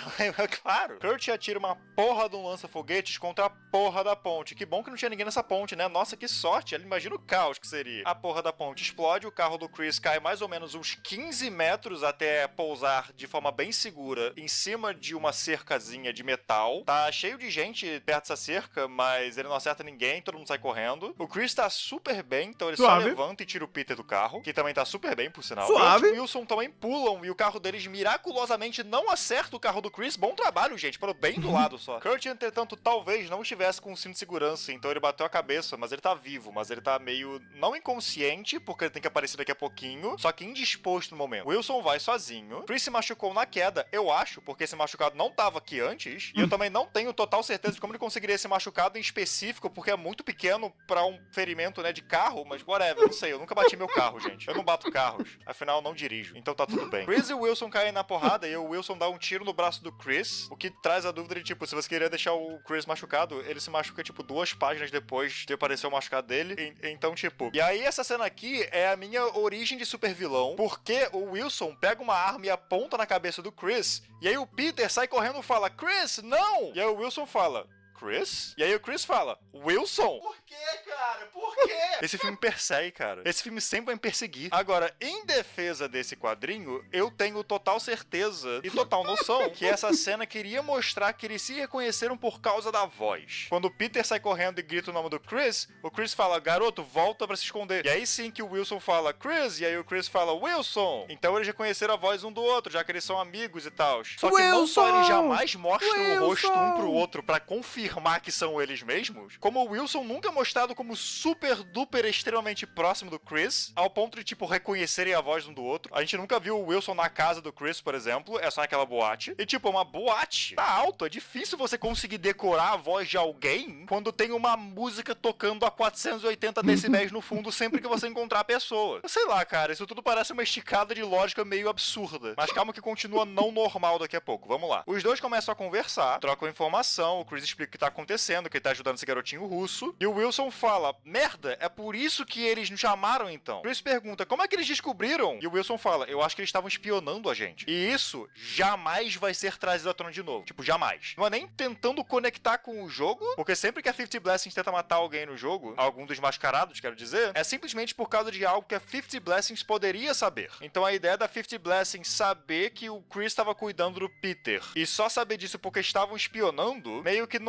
Claro. Kurt atira uma porra de um lança-foguetes contra a porra da ponte. Que bom que não tinha ninguém nessa ponte, né? Nossa, que sorte. Imagina o caos que seria. A porra da ponte explode, o carro do Chris cai mais ou menos uns 15 metros até pousar de forma bem segura em cima de uma cercazinha de metal. Tá cheio de gente perto dessa cerca, mas ele não acerta ninguém, todo mundo sai correndo. O Chris tá super bem, então ele só levanta e tira o Peter do carro, que também tá super bem, por sinal. Suave. O Wilson também pulam e o carro deles miraculosamente não acerta o carro do Chris. Bom trabalho, gente, pelo bem do lado só. Kurt, entretanto, talvez não estivesse com um cinto de segurança, então ele bateu a cabeça, mas ele tá vivo, mas ele tá meio não inconsciente, porque ele tem que aparecer daqui a pouquinho, só que indisposto no momento. Wilson vai sozinho. Chris se machucou na queda, eu acho, porque esse machucado não tava aqui antes, e eu também não tenho total certeza de como ele conseguiria esse machucado em específico, porque é muito pequeno pra um ferimento, né, de carro, mas whatever, não sei, eu nunca bati meu carro, gente. Eu não bato carros, afinal não dirijo, então tá tudo bem. Chris e o Wilson caem na porrada e o Wilson dá um tiro no braço do Chris, o que traz a dúvida de, tipo, se você queria deixar o Chris machucado, ele se machuca, tipo, 2 páginas depois de aparecer o machucado dele, então, tipo... E aí, essa cena aqui é a minha origem de super vilão, porque o Wilson pega uma arma e aponta na cabeça do Chris, e aí o Peter sai correndo e fala, Chris, não! E aí o Wilson fala... Chris? E aí o Chris fala, Wilson? Por quê, cara? Por quê? Esse filme persegue, cara. Esse filme sempre vai me perseguir. Agora, em defesa desse quadrinho, eu tenho total certeza e total noção que essa cena queria mostrar que eles se reconheceram por causa da voz. Quando o Peter sai correndo e grita o nome do Chris, o Chris fala, garoto, volta pra se esconder. E aí sim que o Wilson fala, Chris, e aí o Chris fala, Wilson. Então eles reconheceram a voz um do outro, já que eles são amigos e tal. Só que não só eles jamais mostram o rosto um pro outro pra confirmar que são eles mesmos, como o Wilson nunca é mostrado como super duplo super extremamente próximo do Chris, ao ponto de, tipo, reconhecerem a voz um do outro. A gente nunca viu o Wilson na casa do Chris, por exemplo, é só naquela boate. E, tipo, uma boate tá alto, é difícil você conseguir decorar a voz de alguém quando tem uma música tocando a 480 decibéis no fundo sempre que você encontrar a pessoa. Sei lá, cara, isso tudo parece uma esticada de lógica meio absurda. Mas calma que continua não normal daqui a pouco, vamos lá. Os dois começam a conversar, trocam informação, o Chris explica o que tá acontecendo, que ele tá ajudando esse garotinho russo, e o Wilson fala, merda, é por isso que eles nos chamaram então. O Chris pergunta, como é que eles descobriram? E o Wilson fala, eu acho que eles estavam espionando a gente. E isso jamais vai ser trazido à tona de novo. Tipo, jamais. Não é nem tentando conectar com o jogo, porque sempre que a 50 Blessings tenta matar alguém no jogo, algum dos mascarados, quero dizer, é simplesmente por causa de algo que a 50 Blessings poderia saber. Então a ideia da 50 Blessings saber que o Chris estava cuidando do Peter e só saber disso porque estavam espionando, meio que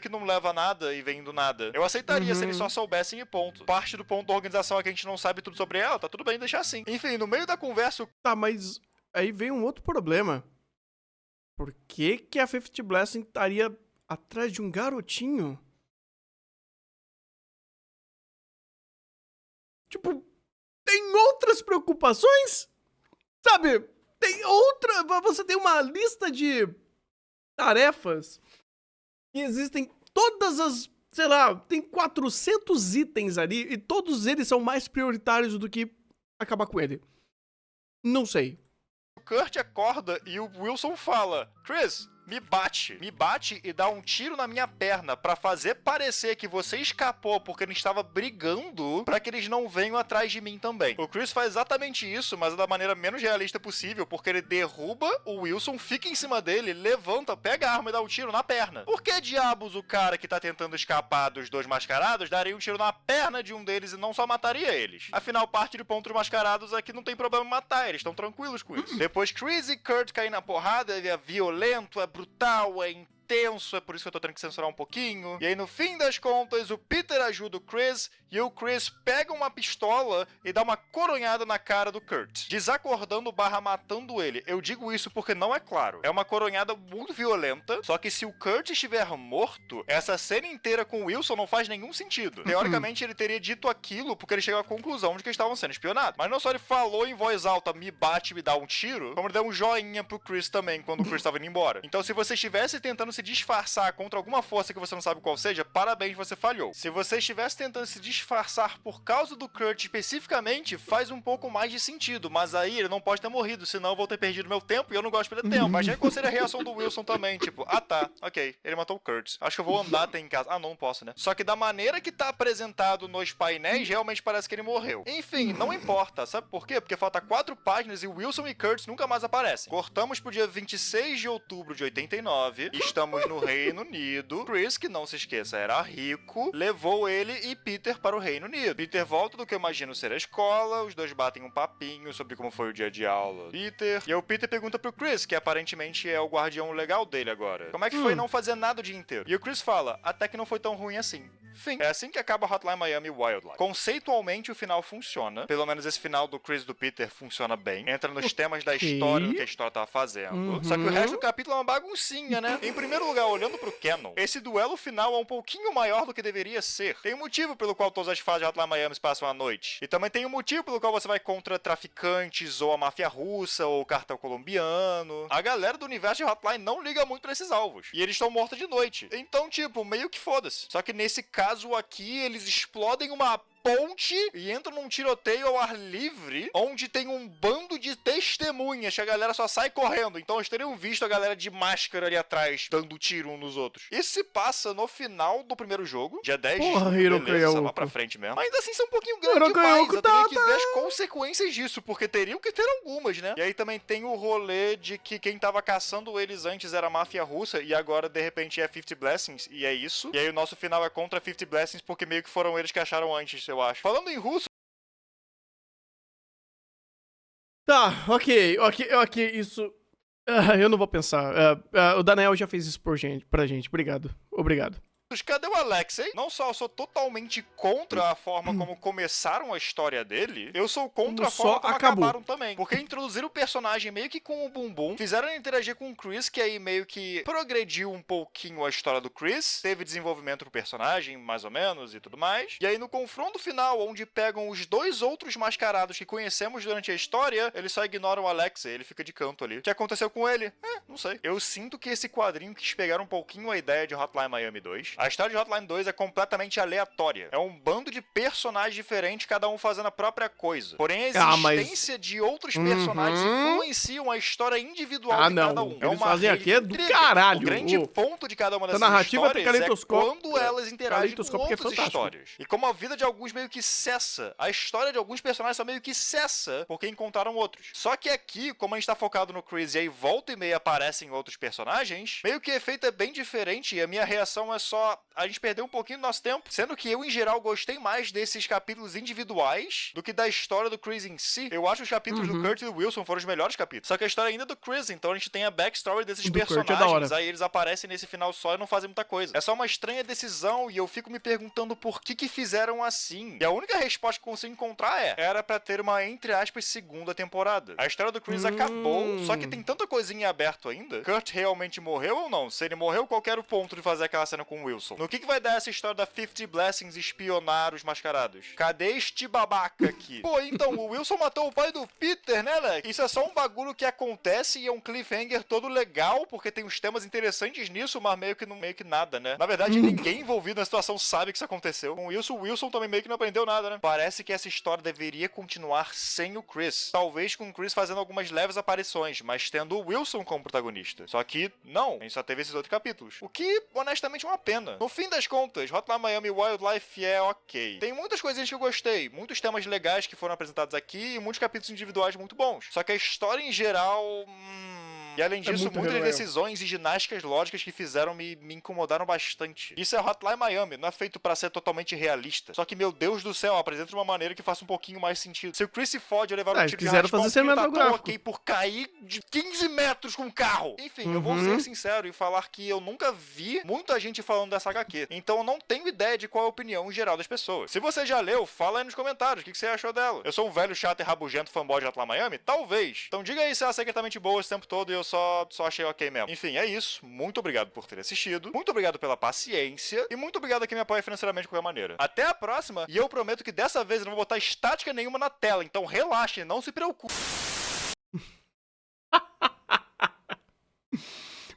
não leva a nada e vem do nada. Eu aceitaria se eles só soubessem e ponto. Parte do ponto da organização é que a gente não sabe tudo sobre ela, tá tudo bem deixar assim. Enfim, no meio da conversa... Tá, mas aí vem um outro problema. Por que que a 50 Blessing estaria atrás de um garotinho? Tipo, tem outras preocupações? Sabe, tem outra... Você tem uma lista de tarefas que existem todas as... Sei lá, tem 400 itens ali e todos eles são mais prioritários do que acabar com ele. Não sei. O Kurt acorda e o Wilson fala, Chris... Me bate e dá um tiro na minha perna pra fazer parecer que você escapou porque ele estava brigando pra que eles não venham atrás de mim também. O Chris faz exatamente isso, mas da maneira menos realista possível, porque ele derruba o Wilson, fica em cima dele, levanta, pega a arma e dá um tiro na perna. Por que diabos o cara que tá tentando escapar dos dois mascarados daria um tiro na perna de um deles e não só mataria eles? Afinal, parte do ponto dos mascarados é que não tem problema matar, eles estão tranquilos com isso. Depois Chris e Kurt caem na porrada, ele é violento, é brutal, é intenso, é por isso que eu tô tendo que censurar um pouquinho. E aí, no fim das contas, o Peter ajuda o Chris e o Chris pega uma pistola e dá uma coronhada na cara do Kurt, desacordando / matando ele. Eu digo isso porque não é claro. É uma coronhada muito violenta, só que se o Kurt estiver morto, essa cena inteira com o Wilson não faz nenhum sentido. Teoricamente, ele teria dito aquilo porque ele chegou à conclusão de que eles estavam sendo espionados. Mas não só ele falou em voz alta, me bate, me dá um tiro, como ele deu um joinha pro Chris também, quando o Chris estava indo embora. Então, se você estivesse tentando se disfarçar contra alguma força que você não sabe qual seja, parabéns, você falhou. Se você estivesse tentando se disfarçar por causa do Kurt especificamente, faz um pouco mais de sentido, mas aí ele não pode ter morrido, senão eu vou ter perdido meu tempo e eu não gosto de perder tempo. Mas já considera a reação do Wilson também, tipo, ah tá, ok, ele matou o Kurt. Acho que eu vou andar até em casa. Ah, não posso, né? Só que da maneira que tá apresentado nos painéis, realmente parece que ele morreu. Enfim, não importa, sabe por quê? Porque falta 4 páginas e Wilson e Kurt nunca mais aparecem. Cortamos pro dia 26 de outubro de 89, estamos no Reino Unido. Chris, que não se esqueça, era rico, levou ele e Peter para o Reino Unido. Peter volta do que eu imagino ser a escola, os dois batem um papinho sobre como foi o dia de aula. Peter. E aí o Peter pergunta pro Chris, que aparentemente é o guardião legal dele agora, como é que foi não fazer nada o dia inteiro? E o Chris fala, até que não foi tão ruim assim. Fim. É assim que acaba Hotline Miami Wildlife. Conceitualmente o final funciona, pelo menos esse final do Chris e do Peter funciona bem, entra nos temas da história, do que a história tava fazendo. Só que o resto do capítulo é uma baguncinha, né? Em primeiro lugar, olhando pro canon, esse duelo final é um pouquinho maior do que deveria ser. Tem um motivo pelo qual todas as fases de Hotline Miami se passam à noite. E também tem um motivo pelo qual você vai contra traficantes, ou a máfia russa, ou o cartel colombiano. A galera do universo de Hotline não liga muito pra esses alvos. E eles estão mortos de noite. Então, tipo, meio que foda-se. Só que nesse caso aqui, eles explodem uma ponte e entram num tiroteio ao ar livre, onde tem um bando de testemunhas que a galera só sai correndo. Então eles teriam visto a galera de máscara ali atrás, dando tiro uns nos outros. Isso se passa no final do primeiro jogo, dia 10 de julho, beleza, lá pra frente mesmo. Mas ainda assim são um pouquinho grandes demais, eu teria que ver as consequências disso, porque teriam que ter algumas, né? E aí também tem o rolê de que quem tava caçando eles antes era a máfia russa, e agora de repente é 50 Blessings, e é isso. E aí o nosso final é contra 50 Blessings, porque meio que foram eles que acharam antes, eu acho. Falando em russo... Tá, ok, isso... eu não vou pensar. O Daniel já fez isso pra gente. Obrigado. Cadê o Alexei? Não só eu sou totalmente contra a forma como começaram a história dele, eu sou contra a forma como acabaram também. Porque introduziram o personagem meio que com o bumbum, fizeram ele interagir com o Chris, que aí meio que progrediu um pouquinho a história do Chris, teve desenvolvimento pro personagem, mais ou menos, e tudo mais. E aí no confronto final, onde pegam os dois outros mascarados que conhecemos durante a história, eles só ignoram o Alexei, ele fica de canto ali. O que aconteceu com ele? Não sei. Eu sinto que esse quadrinho quis pegar um pouquinho a ideia de Hotline Miami 2. A história de Hotline 2 é completamente aleatória. É um bando de personagens diferentes, cada um fazendo a própria coisa. Porém, a existência de outros personagens influenciam a história individual de cada um. Eles fazem aqui é do caralho. O grande ponto de cada uma dessas histórias é quando elas interagem com outras histórias. E como a vida de alguns meio que cessa, a história de alguns personagens só meio que cessa porque encontraram outros. Só que aqui, como a gente tá focado no Chris e aí volta e meia aparecem outros personagens, meio que o efeito é bem diferente e a minha reação é só a gente perdeu um pouquinho do nosso tempo, sendo que eu, em geral, gostei mais desses capítulos individuais do que da história do Chris em si. Eu acho que os capítulos do Kurt e do Wilson foram os melhores capítulos. Só que a história ainda é do Chris, então a gente tem a backstory desses personagens, aí eles aparecem nesse final só e não fazem muita coisa. É só uma estranha decisão e eu fico me perguntando por que fizeram assim. E a única resposta que eu consigo encontrar era pra ter uma, entre aspas, segunda temporada. A história do Chris acabou, só que tem tanta coisinha em aberto ainda. Kurt realmente morreu ou não? Se ele morreu, qual era o ponto de fazer aquela cena com o Wilson? No que vai dar essa história da 50 Blessings espionar os mascarados? Cadê este babaca aqui? Pô, então, o Wilson matou o pai do Peter, né, Leque? Isso é só um bagulho que acontece e é um cliffhanger todo legal, porque tem uns temas interessantes nisso, mas meio que nada, né? Na verdade, ninguém envolvido na situação sabe que isso aconteceu. Com o Wilson também meio que não aprendeu nada, né? Parece que essa história deveria continuar sem o Chris. Talvez com o Chris fazendo algumas leves aparições, mas tendo o Wilson como protagonista. Só que, não. A gente só teve esses outros capítulos. O que, honestamente, é uma pena. No fim das contas, Hotline Miami Wildlife é ok. Tem muitas coisinhas que eu gostei, muitos temas legais que foram apresentados aqui e muitos capítulos individuais muito bons. Só que a história em geral... E além disso, muitas decisões e ginásticas lógicas que fizeram me incomodaram bastante. Isso é Hotline Miami, não é feito pra ser totalmente realista. Só que, meu Deus do céu, apresenta de uma maneira que faça um pouquinho mais sentido. Se o Chris se fode, eu levar um tiro de raspão, tá ok por cair de 15 metros com um carro. Enfim, eu vou ser sincero e falar que eu nunca vi muita gente falando dessa HQ. Então eu não tenho ideia de qual é a opinião geral das pessoas. Se você já leu, fala aí nos comentários o que você achou dela. Eu sou um velho chato e rabugento fanboy de Hotline Miami? Talvez. Então diga aí se ela é secretamente boa esse tempo todo e eu só achei ok mesmo. Enfim, é isso. Muito obrigado por ter assistido. Muito obrigado pela paciência. E muito obrigado a quem me apoia financeiramente de qualquer maneira. Até a próxima. E eu prometo que dessa vez eu não vou botar estática nenhuma na tela. Então relaxe, não se preocupe.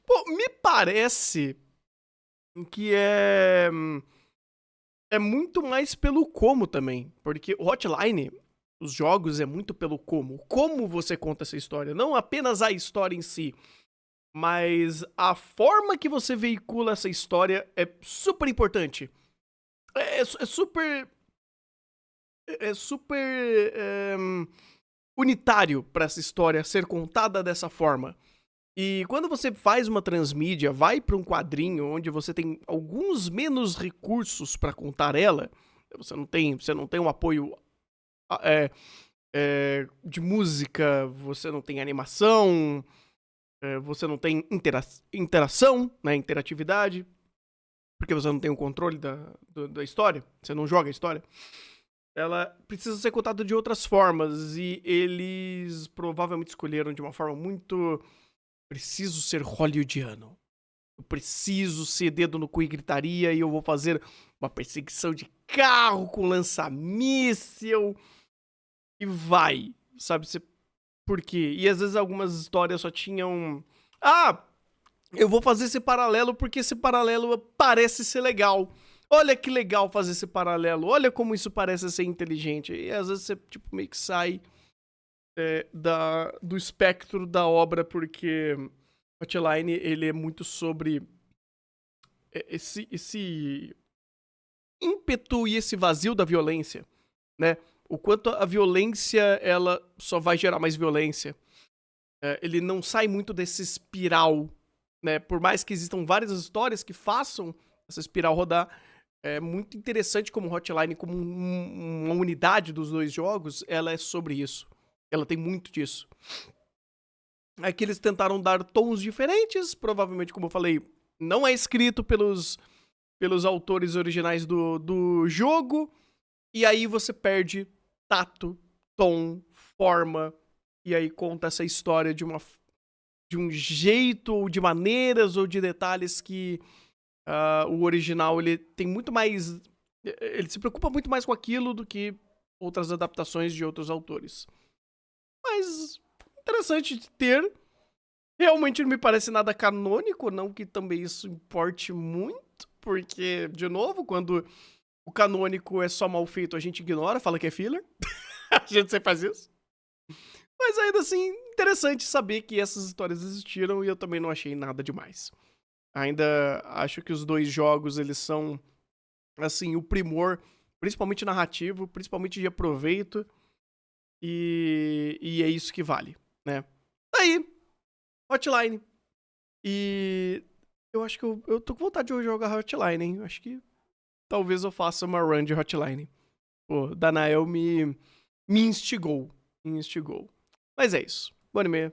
Pô, me parece que é muito mais pelo como também. Porque o Hotline, os jogos, é muito pelo como. Como você conta essa história. Não apenas a história em si. Mas a forma que você veicula essa história é super importante. É super unitário pra essa história ser contada dessa forma. E quando você faz uma transmídia, vai pra um quadrinho onde você tem alguns menos recursos pra contar ela, você não tem um apoio de música, você não tem animação, você não tem interação, né, interatividade, porque você não tem o controle da história, você não joga a história. Ela precisa ser contada de outras formas, e eles provavelmente escolheram de uma forma muito... Preciso ser hollywoodiano. Eu preciso ser dedo no cu e gritaria, e eu vou fazer uma perseguição de carro com lança-míssel. E vai, sabe? Por quê? E às vezes algumas histórias só tinham... eu vou fazer esse paralelo porque esse paralelo parece ser legal. Olha que legal fazer esse paralelo. Olha como isso parece ser inteligente. E às vezes você tipo, meio que sai do espectro da obra, porque Hotline, ele é muito sobre esse ímpeto e esse vazio da violência, né? O quanto a violência, ela só vai gerar mais violência. Ele não sai muito desse espiral, né? Por mais que existam várias histórias que façam essa espiral rodar, é muito interessante como Hotline, como uma unidade dos dois jogos, ela é sobre isso. Ela tem muito disso. Aqui eles tentaram dar tons diferentes, provavelmente, como eu falei, não é escrito pelos pelos autores originais do jogo, e aí você perde tato, tom, forma, e aí conta essa história de um jeito, ou de maneiras, ou de detalhes que o original, ele tem muito mais... Ele se preocupa muito mais com aquilo do que outras adaptações de outros autores. Mas interessante de ter. Realmente não me parece nada canônico, não que também isso importe muito, porque, de novo, quando o canônico é só mal feito, a gente ignora, fala que é filler. A gente sempre faz isso. Mas ainda assim, interessante saber que essas histórias existiram e eu também não achei nada demais. Ainda acho que os dois jogos, eles são, assim, o primor, principalmente narrativo, principalmente de aproveito, e é isso que vale, né? Aí, Hotline. E eu acho que eu tô com vontade de jogar Hotline, hein? Acho que talvez eu faça uma run de Hotline. Pô, Danael me instigou. Mas é isso. Bom anime.